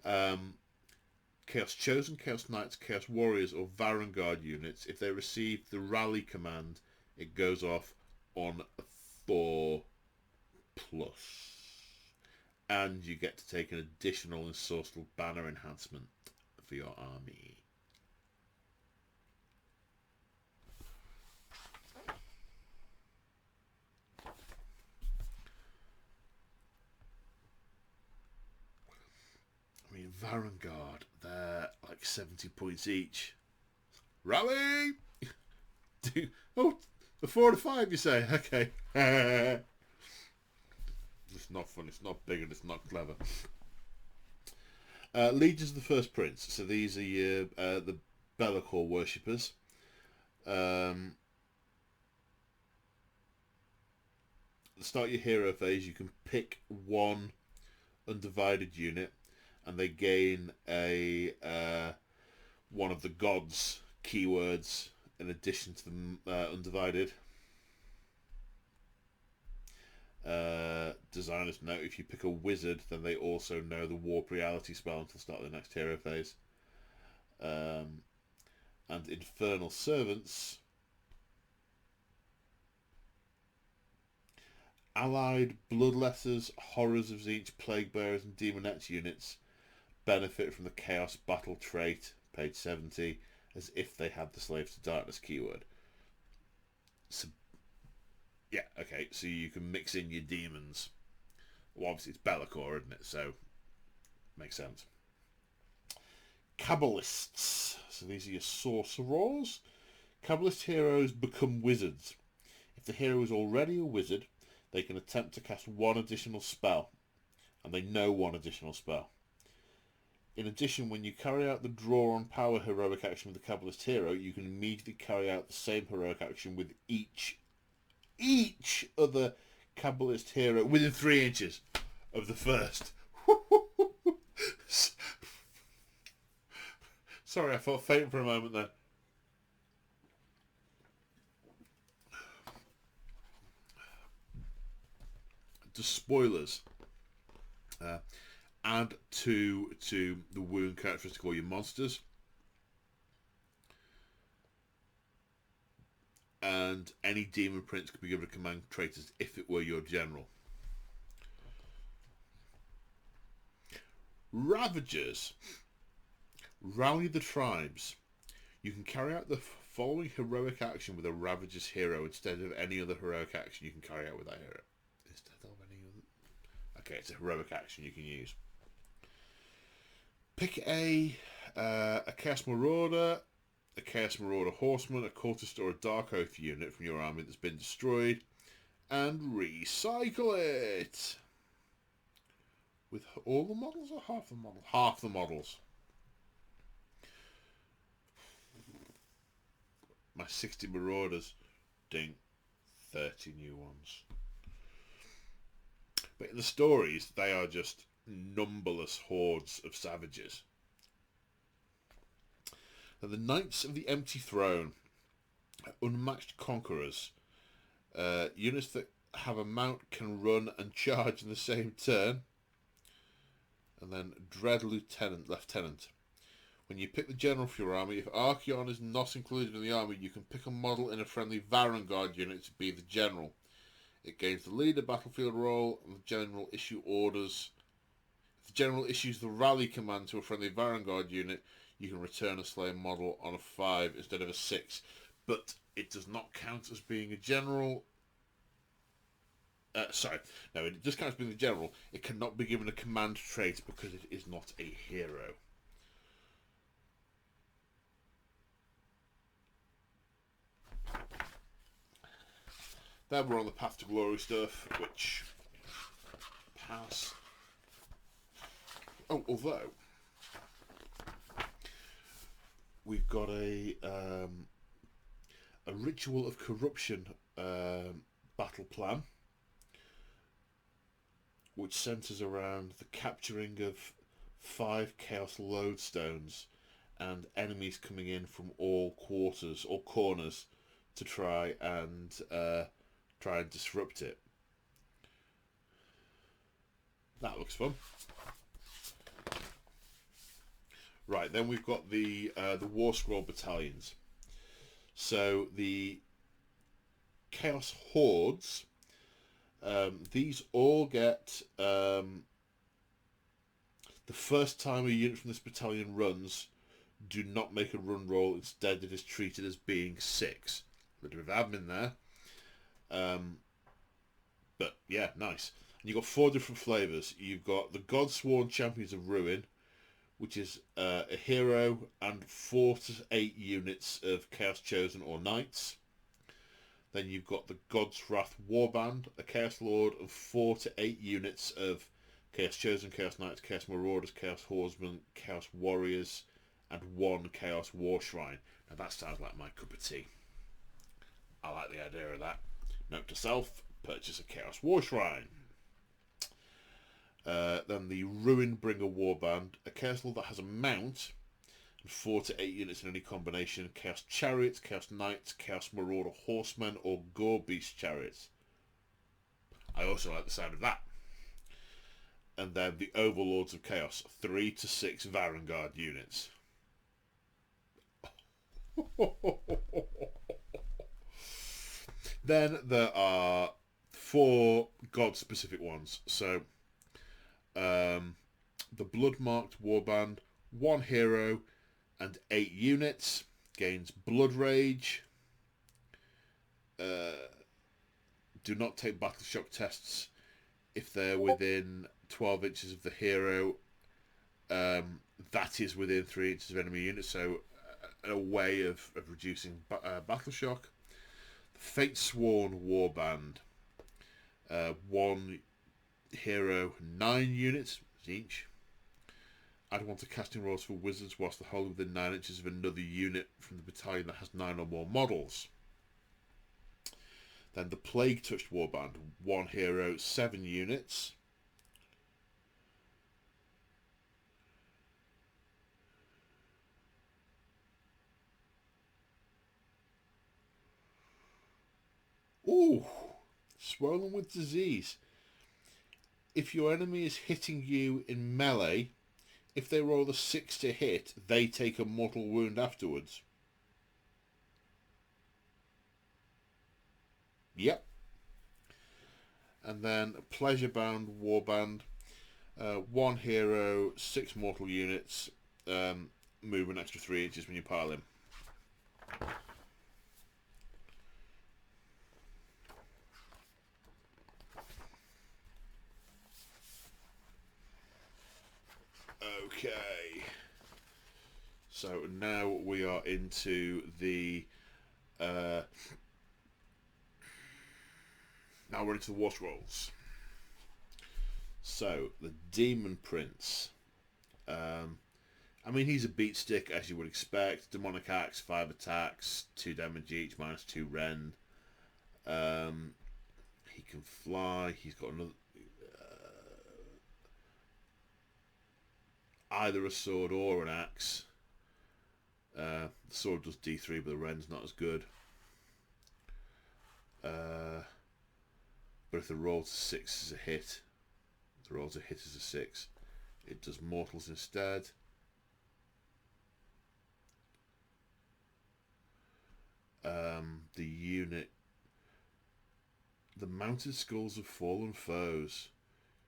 Chaos Chosen, Chaos Knights, Chaos Warriors or Varangard units, if they receive the rally command, it goes off on 4+. And you get to take an additional ensorcelled banner enhancement for your army. I mean, Varangard, they're like 70 points each. Rally! Oh, the 4 to 5, you say? Okay. It's not fun, it's not big, and it's not clever. Legions of the First Prince. So these are your the Be'lakor worshippers. At the start of your hero phase, you can pick 1 undivided unit, and they gain a one of the gods keywords in addition to the undivided. Designers note, if you pick a wizard, then they also know the Warp Reality spell until the start of the next hero phase. And Infernal Servants. Allied Bloodletters, Horrors of Tzeentch, Plague Bearers and Demonettes units benefit from the Chaos Battle trait, page 70, as if they had the Slaves to Darkness keyword. So, yeah, okay, so you can mix in your demons. Well, obviously it's Be'lakor, isn't it? So, makes sense. Kabbalists. So these are your sorcerers. Kabbalist heroes become wizards. If the hero is already a wizard, they can attempt to cast 1 additional spell, and they know 1 additional spell. In addition, when you carry out the draw on power heroic action with the Kabbalist hero, you can immediately carry out the same heroic action with each other Kabbalist hero within 3 inches of the first. Sorry, I felt faint for a moment there. to spoilers. Add to the wound characteristic of all your monsters. And any demon prince could be given a command trait as if it were your general. Ravagers. Rally the tribes. You can carry out the following heroic action with a Ravager's hero instead of any other heroic action you can carry out with that hero. Instead of any other... Okay, it's a heroic action you can use. Pick a Chaos Marauder, a Chaos Marauder Horseman, a Cultist or a Dark Oath unit from your army that's been destroyed, and recycle it! With all the models or half the models? Half the models. My 60 Marauders. Ding. 30 new ones. But in the stories, they are just numberless hordes of savages. Now, the Knights of the Empty Throne are unmatched conquerors. Units that have a mount can run and charge in the same turn. And then Dread Lieutenant. When you pick the general for your army, if Archaon is not included in the army, you can pick a model in a friendly Varangard unit to be the general. It gains the leader battlefield role, and the general issue orders. If the general issues the rally command to a friendly Varangard unit, you can return a slain model on a 5 instead of a 6. But it does not count as being a general. It does count as being the general. It cannot be given a command trait because it is not a hero. Then we're on the Path to Glory stuff, which pass. Oh, although we've got a Ritual of Corruption battle plan, which centres around the capturing of 5 Chaos Lodestones and enemies coming in from all quarters or corners to try and disrupt it. That looks fun. Right, then we've got the Warscroll battalions. So the Chaos Hordes, these all get the first time a unit from this battalion runs, do not make a run roll. Instead, it is treated as being 6. A bit of admin there. But yeah, nice. And you've got 4 different flavours. You've got the Godsworn Champions of Ruin, which is a hero and 4 to 8 units of Chaos Chosen or Knights. Then you've got the God's Wrath Warband, a Chaos Lord of 4 to 8 units of Chaos Chosen, Chaos Knights, Chaos Marauders, Chaos Horsemen, Chaos Warriors, and 1 Chaos War Shrine. Now that sounds like my cup of tea. I like the idea of that. Note to self, purchase a Chaos War Shrine. Then the Ruinbringer Warband, a Chaos Lord that has a mount, and 4 to 8 units in any combination, Chaos Chariots, Chaos Knights, Chaos Marauder Horsemen, or Gore Beast Chariots. I also like the sound of that. And then the Overlords of Chaos, 3 to 6 Varangard units. Then there are 4 god-specific ones. So, the Blood-Marked Warband, 1 hero and 8 units, gains Blood Rage. Do not take Battle Shock tests if they're within 12 inches of the hero. That is within 3 inches of enemy units, so a way of reducing Battle Shock. Fate Sworn Warband, 1 hero, 9 units each. Add 1 to casting rolls for wizards whilst the whole within 9 inches of another unit from the battalion that has 9 or more models. Then the Plague Touched Warband, 1 hero, 7 units. Ooh, Swollen with Disease. If your enemy is hitting you in melee, if they roll a 6 to hit, they take a mortal wound afterwards. Yep. And then Pleasure Bound Warband. 1 hero, 6 mortal units. Move an extra 3 inches when you pile him. Okay. So now we are into the now we're into the Warscrolls. So the Demon Prince. I mean, he's a beat stick as you would expect. Demonic Axe, 5 attacks, 2 damage each, -2 rend. He can fly. He's got another either a sword or an axe. The sword does D3, but the rend's not as good. But if the roll to 6 is a hit, if the roll to hit is a 6, it does mortals instead. The unit, the mounted skulls of fallen foes.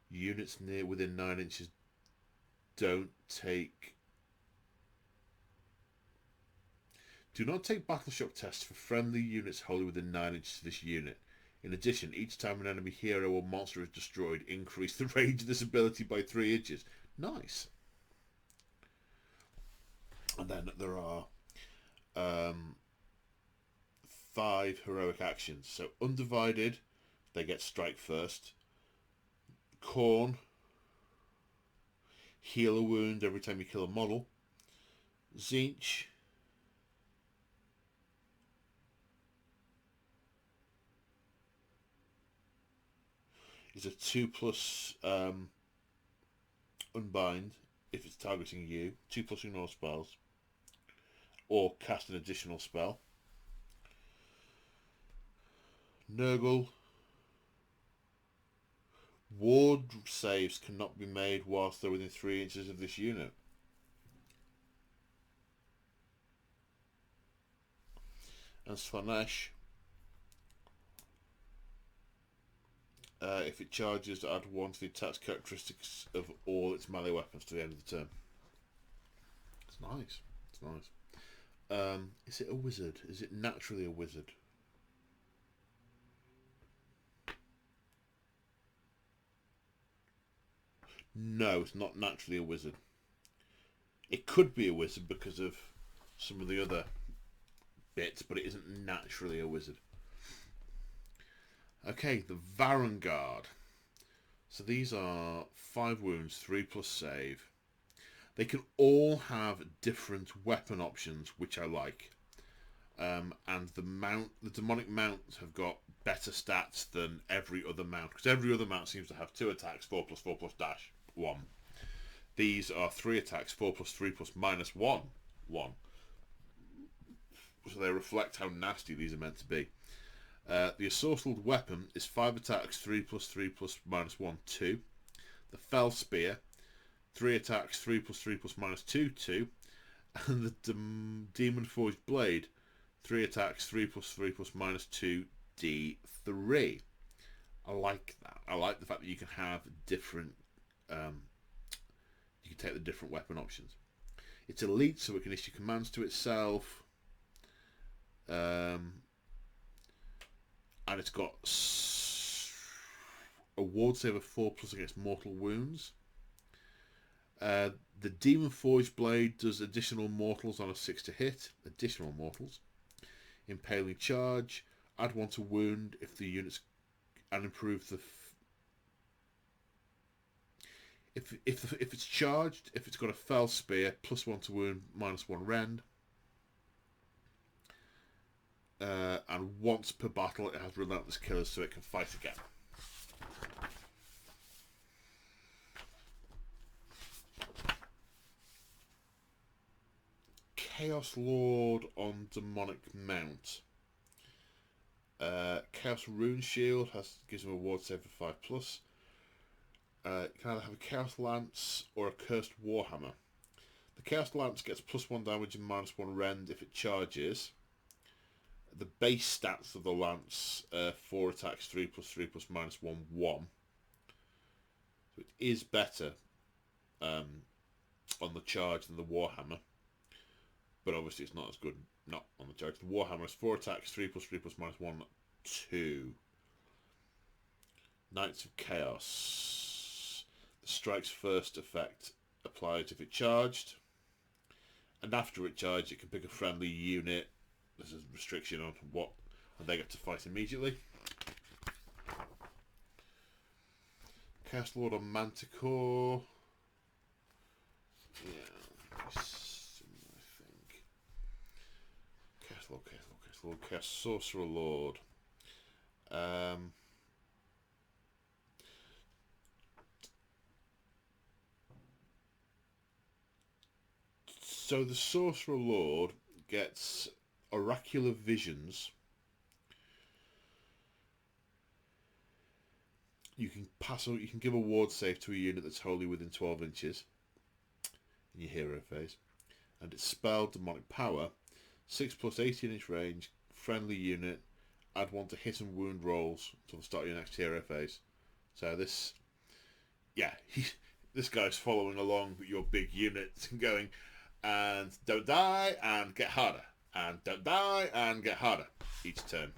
Units near within 9 inches don't take. Do not take battle shock tests for friendly units wholly within 9 inches of this unit. In addition, each time an enemy hero or monster is destroyed, increase the range of this ability by 3 inches. Nice. And then there are 5 heroic actions. So Undivided, they get strike first. Khorne, heal a wound every time you kill a model. Tzeentch, is a 2+ unbind if it's targeting you, 2+ ignore spells, or cast an additional spell. Nurgle, ward saves cannot be made whilst they're within 3 inches of this unit. And Slanesh, if it charges, add 1 to the attack's characteristics of all its melee weapons to the end of the turn. It's nice. It's nice. Is it a wizard? Is it naturally a wizard? No, it's not naturally a wizard. It could be a wizard because of some of the other bits, but it isn't naturally a wizard. Okay, the Varangard. So these are 5 wounds, 3+ save. They can all have different weapon options, which I like. And the demonic mounts have got better stats than every other mount, because every other mount seems to have 2 attacks, 4+4+-1. These are 3 attacks, 4+3+- -1. 1. So they reflect how nasty these are meant to be. The assaulted weapon is 5 attacks, 3+3+- -1, 2. The Fell Spear, 3 attacks, 3+3+- -2, 2. And the Demon Forged Blade, 3 attacks, 3+3+- -2, D3. I like that. I like the fact that you can have different. You can take the different weapon options. It's elite, so it can issue commands to itself. And it's got a ward save of 4+ against mortal wounds. The Demon Forged Blade does additional mortals on a 6 to hit. Additional mortals. Impaling Charge. Add 1 to wound if the unit's and improve the. If it's charged, if it's got a Fell Spear, +1 to wound, -1 rend. And once per battle, it has Relentless Killers, so it can fight again. Chaos Lord on Demonic Mount. Chaos Rune Shield gives him a ward save of 5+. You can either have a Chaos Lance or a Cursed Warhammer. The Chaos Lance gets +1 damage and -1 rend if it charges. The base stats of the Lance, 4 attacks, 3+3 +1, 1. So it is better on the charge than the Warhammer. But obviously it's not as good not on the charge. The Warhammer is 4 attacks, 3+3 +1, 2. Knights of Chaos. The strike's first effect applies if it charged. And after it charged, it can pick a friendly unit. There's a restriction on what, and they get to fight immediately. Chaos Lord on Manticore. Yeah, I think. Chaos Lord, Chaos Sorcerer Lord. So the Sorcerer Lord gets oracular visions. You can give a ward save to a unit that's wholly within 12 inches in your hero phase. And its spell, Demonic Power, 6+ 18-inch range, friendly unit, add 1 to hit and wound rolls until the start of your next hero phase. So this, yeah, this guy's following along with your big unit and going, and don't die and get harder, and don't die and get harder each turn.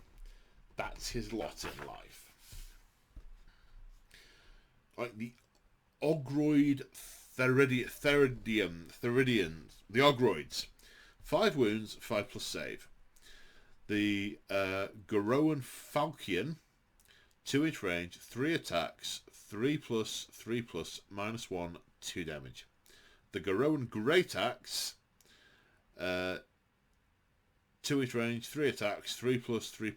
That's his lot in life. Like the Ogroid Theridians, the Ogroids, 5 wounds, 5+ save. The Garoan Falchion, 2-inch range, 3 attacks, 3+3 -1, 2 damage. The Garoan Great Axe, 2-inch range, 3 attacks, 3+3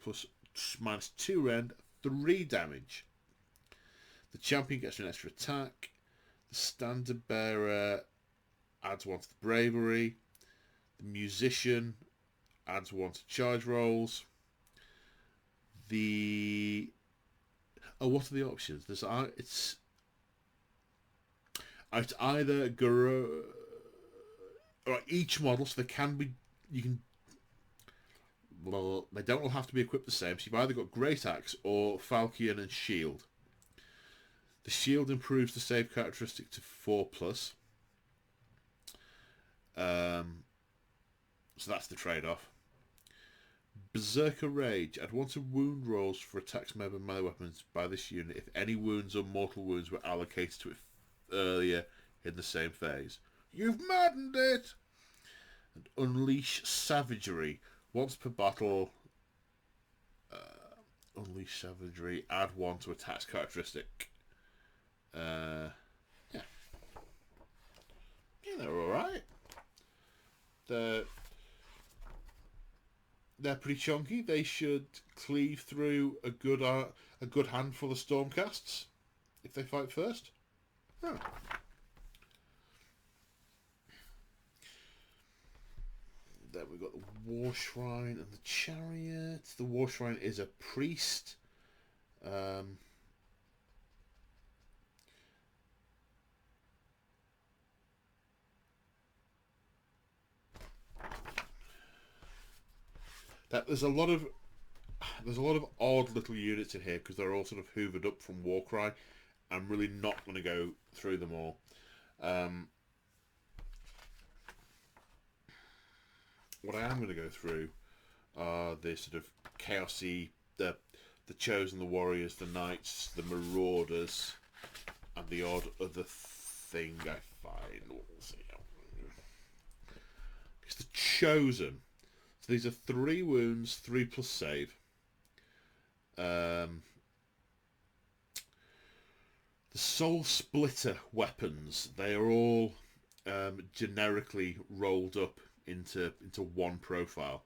-2 rend, 3 damage. The champion gets an extra attack. The standard bearer adds 1 to the bravery. The musician adds 1 to charge rolls. What are the options? It's either each model, so they don't all have to be equipped the same. So you've either got Great Axe or Falchion and Shield. The Shield improves the save characteristic to 4+. So that's the trade-off. Berserker Rage. Add 1 to wound rolls for attacks made by melee weapons by this unit if any wounds or mortal wounds were allocated to it earlier in the same phase. You've maddened it! And Unleash Savagery. Once per battle, Unleash Savagery. Add 1 to attacks characteristic. Yeah, they're alright. They're pretty chunky. They should cleave through a good handful of Stormcasts if they fight first. Oh. Then we've got the War Shrine and the Chariot. The War Shrine is a priest. There's a lot of odd little units in here because they're all sort of hoovered up from Warcry. I'm really not going to go through them all. What I am going to go through are the sort of chaosy, the Chosen, the Warriors, the Knights, the Marauders, and the odd other thing I find. We'll see. It's the Chosen. So these are 3 wounds, 3+ save. The Soul Splitter weapons, they are all generically rolled up into one profile.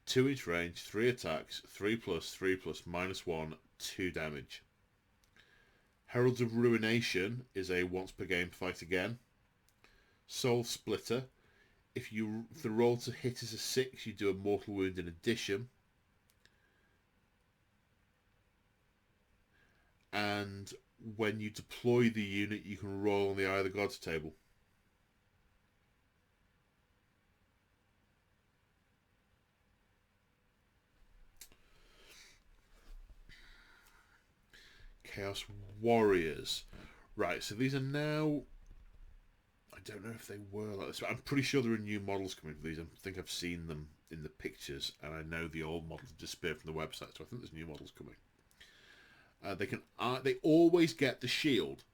2-inch range, 3 attacks, 3+3 -1, 2 damage. Heralds of Ruination is a once per game fight again. Soul Splitter, if the roll to hit is a 6, you do a mortal wound in addition. And when you deploy the unit, you can roll on the Eye of the Gods table. Chaos Warriors. Right, so these are now... I don't know if they were like this, but I'm pretty sure there are new models coming for these. I think I've seen them in the pictures, and I know the old models disappeared from the website, so I think there's new models coming. They always get the shield,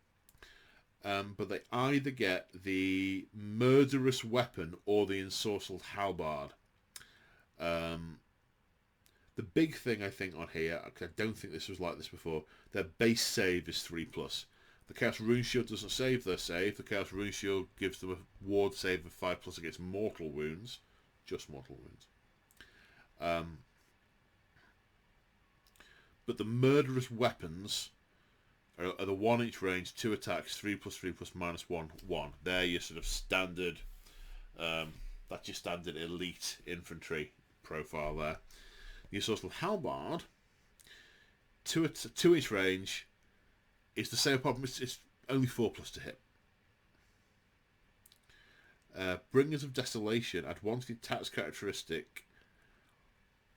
but they either get the murderous weapon or the ensorcelled halberd. The big thing I think on here, I don't think this was like this before, their base save is 3+. The Chaos Rune Shield doesn't save their save. The Chaos Rune Shield gives them a ward save of 5+ against mortal wounds. Just mortal wounds. But the murderous weapons are the 1-inch range, 2 attacks, 3+3+, -1, 1. They're your sort of standard, that's your standard elite infantry profile there. The Ensorcelled Halberd, 2-inch range, is the same problem. It's only 4+ to hit. Bringers of Desolation, add 1 to the attack's characteristic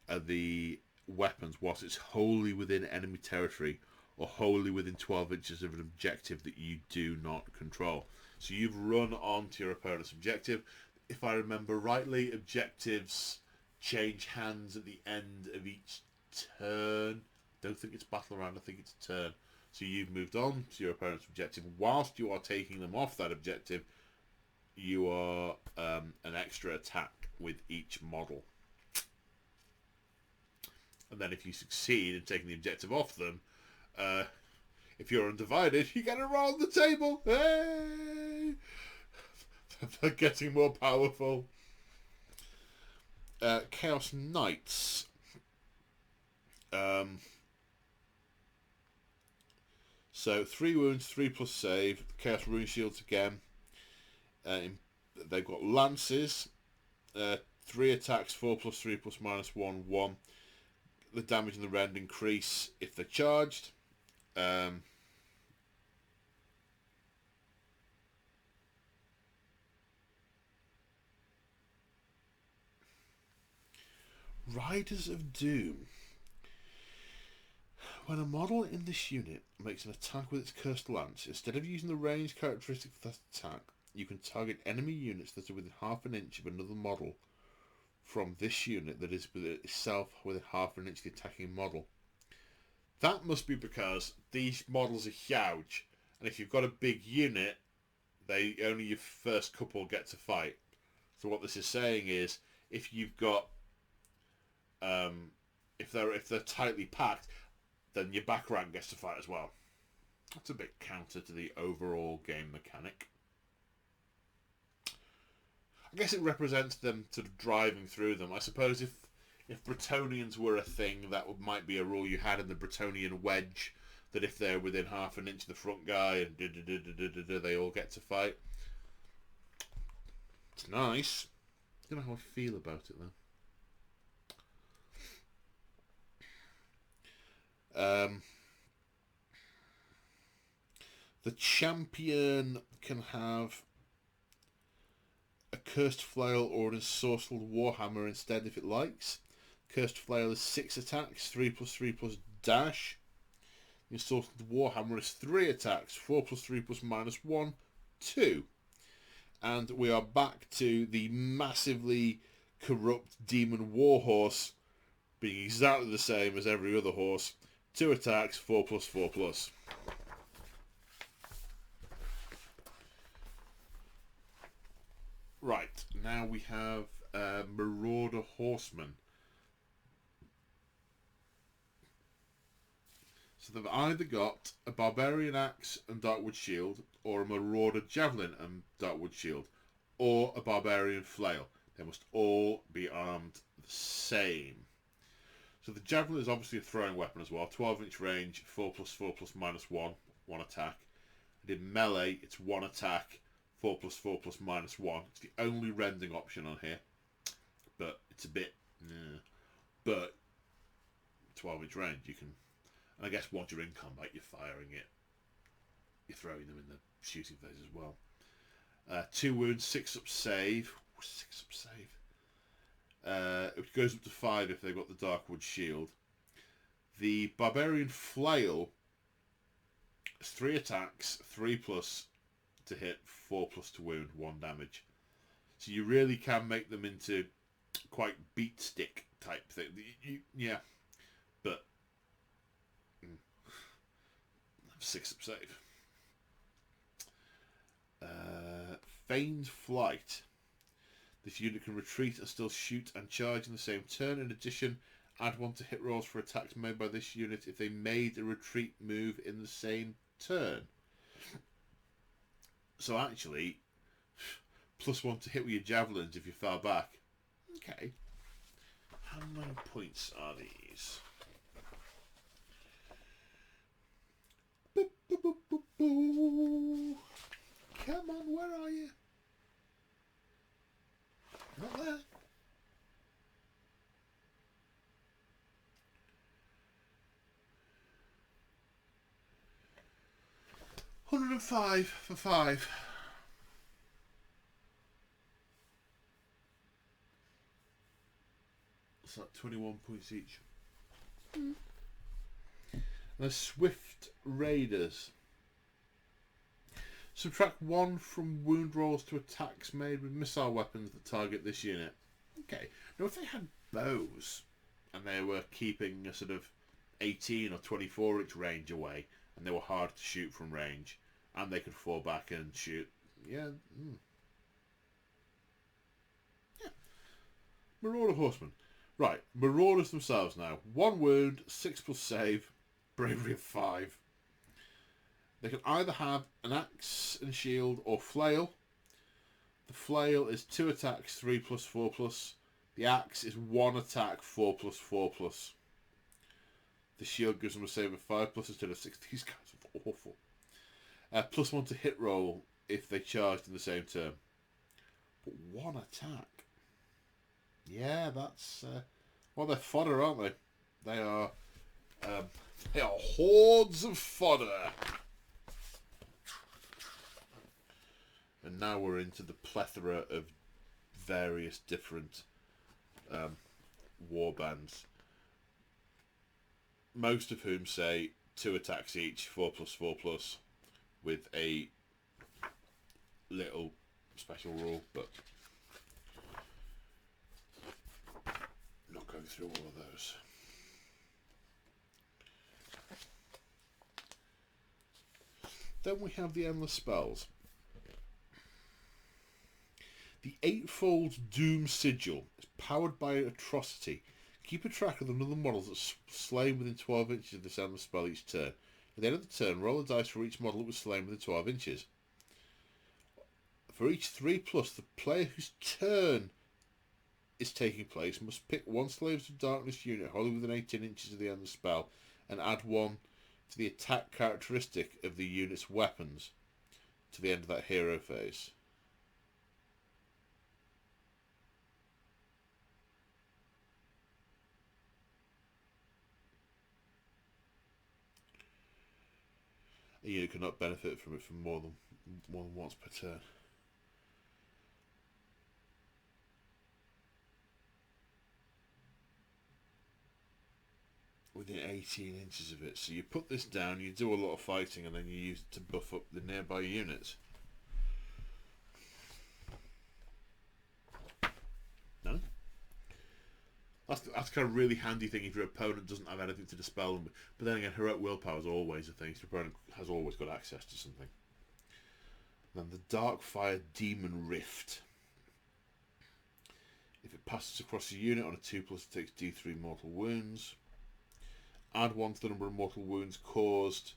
of the weapons whilst it's wholly within enemy territory or wholly within 12 inches of an objective that you do not control. So you've run onto your opponent's objective. If I remember rightly, objectives change hands at the end of each turn. Don't think it's battle round, I think it's a turn. So you've moved on to your opponent's objective. Whilst you are taking them off that objective, you are an extra attack with each model. And then if you succeed in taking the objective off them, if you're undivided, you get a roll on the table. Hey! They're getting more powerful. Chaos Knights. So 3 wounds, 3+ save. Chaos Rune Shields again. They've got lances. 3 attacks, 4+, 3+, -1, 1. The damage and the rend increase if they're charged. Riders of Doom. When a model in this unit makes an attack with its cursed lance, instead of using the range characteristic for that attack, you can target enemy units that are within half an inch of another model from this unit that is itself within half an inch of the attacking model. That must be because these models are huge, and if you've got a big unit, only your first couple get to fight. So what this is saying is, if you've got, if they're tightly packed, then your back rank gets to fight as well. That's a bit counter to the overall game mechanic. I guess it represents them sort of driving through them. I suppose if Bretonnians were a thing, that might be a rule you had in the Bretonnian wedge, that if they're within half an inch of the front guy and they all get to fight. It's nice. I don't know how I feel about it though. The champion can have a cursed flail or an ensorcelled warhammer instead if it likes. Cursed flail is 6 attacks, 3+3+ dash. The ensorcelled warhammer is 3 attacks, 4+3+ -1, 2. And we are back to the massively corrupt demon warhorse being exactly the same as every other horse. 2 attacks, 4+4+. Right, now we have Marauder Horsemen. So they've either got a Barbarian Axe and Darkwood Shield, or a Marauder Javelin and Darkwood Shield, or a Barbarian Flail. They must all be armed the same. So the Javelin is obviously a throwing weapon as well. 12-inch range, 4+4+ -1, 1 attack. And in melee, it's 1 attack, 4+4+ -1. It's the only rending option on here. But it's a bit... But 12-inch range, you can... And I guess once you're in combat, you're firing it you're throwing them in the shooting phase as well. 2 wounds, 6 up save. 6 up save. It goes up to 5 if they've got the Darkwood shield. The Barbarian Flail has 3 attacks, 3+ to hit, 4+ to wound, 1 damage. So you really can make them into quite beat stick type thing. Yeah, but 6 up save. Feigned Flight. This unit can retreat and still shoot and charge in the same turn. In addition, add 1 to hit rolls for attacks made by this unit if they made a retreat move in the same turn. So actually, +1 to hit with your javelins if you fell back. Okay. How many points are these? Boop, boop, boop, boop, boop. Come on, where are you? Not there. $105 for 5. It's like 21 points each. And the Swift Raiders. Subtract 1 from wound rolls to attacks made with missile weapons that target this unit. Okay. Now if they had bows and they were keeping a sort of 18 or 24 inch range away and they were hard to shoot from range and they could fall back and shoot. Yeah. Yeah. Marauder Horsemen. Right. Marauders themselves now. 1 wound, 6+ save, bravery of 5. They can either have an axe and shield or flail. The flail is 2 attacks, 3+, 4+. The axe is 1 attack, 4+, 4+. The shield gives them a save of 5+ instead of 6. These guys are awful. +1 to hit roll if they charged in the same turn. But 1 attack. Yeah, that's... well, they're fodder, aren't they? They are hordes of fodder. And now we're into the plethora of various different warbands. Most of whom say 2 attacks each, 4+, 4+, with a little special rule, but not going through all of those. Then we have the endless spells. The 8-fold Doom Sigil is powered by Atrocity. Keep a track of the number of models that slain within 12 inches of this endless spell each turn. At the end of the turn, roll a dice for each model that was slain within 12 inches. For each 3+, the player whose turn is taking place must pick 1 Slaves of Darkness unit wholly within 18 inches of the end of the spell and add 1 to the attack characteristic of the unit's weapons to the end of that hero phase. A unit cannot benefit from it for more than once per turn. Within 18 inches of it. So you put this down, you do a lot of fighting, and then you use it to buff up the nearby units. No? That's kind of really handy thing if your opponent doesn't have anything to dispel them. But then again, heroic willpower is always a thing. So your opponent has always got access to something. Then the Darkfire Demon Rift. If it passes across a unit on a 2+, it takes D3 mortal wounds. Add 1 to the number of mortal wounds caused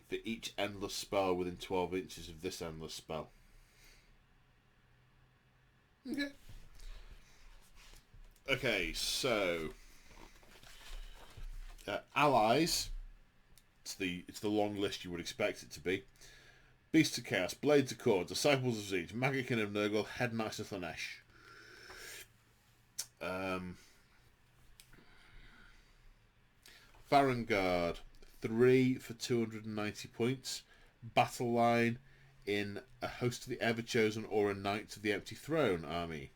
for each endless spell within 12 inches of this endless spell. Okay. Okay, so allies. It's the long list you would expect it to be. Beasts of Chaos, Blades of Khorne, Disciples of Siege, Magikin of Nurgle, Head Knights of Slanesh. Varangard, 3 for 290 points. Battle line in a Host of the Everchosen or a Knights of the Empty Throne army.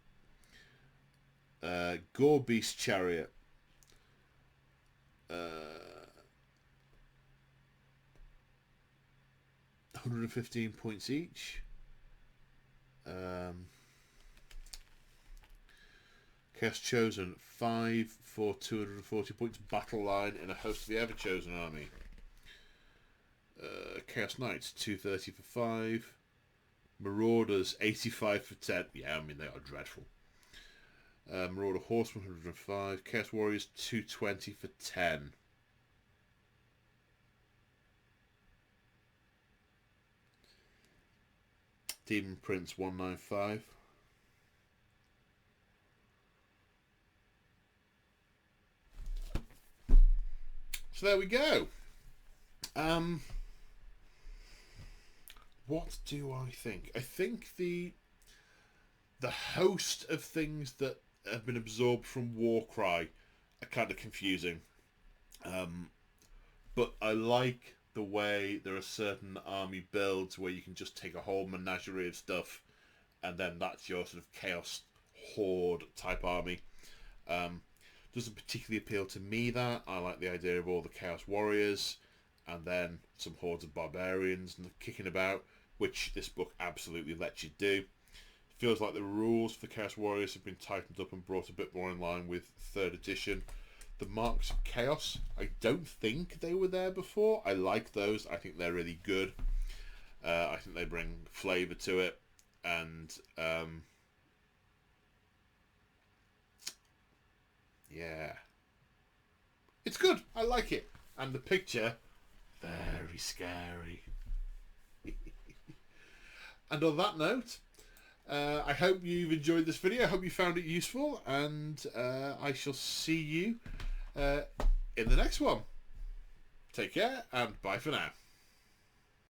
Gore Beast Chariot. 115 points each. Chaos Chosen, 5 for 240 points. Battle line in a Host of the Everchosen army. Chaos Knights, 230 for 5. Marauders, 85 for 10. Yeah, I mean, they are dreadful. Marauder Horseman, 105. Chaos Warriors, 220 for 10. Demon Prince, 195. So there we go. What do I think? I think the host of things that have been absorbed from Warcry are kind of confusing. But I like the way there are certain army builds where you can just take a whole menagerie of stuff and then that's your sort of chaos horde type army. Doesn't particularly appeal to me, that. I like the idea of all the Chaos Warriors and then some hordes of barbarians and kicking about, which this book absolutely lets you do. It feels like the rules for Chaos Warriors have been tightened up and brought a bit more in line with 3rd edition. The Marks of Chaos, I don't think they were there before. I like those. I think they're really good. I think they bring flavour to it. And yeah, it's good. I like it. And the picture, very scary. And on that note, I hope you've enjoyed this video. I hope you found it useful, and I shall see you in the next one. Take care, and bye for now.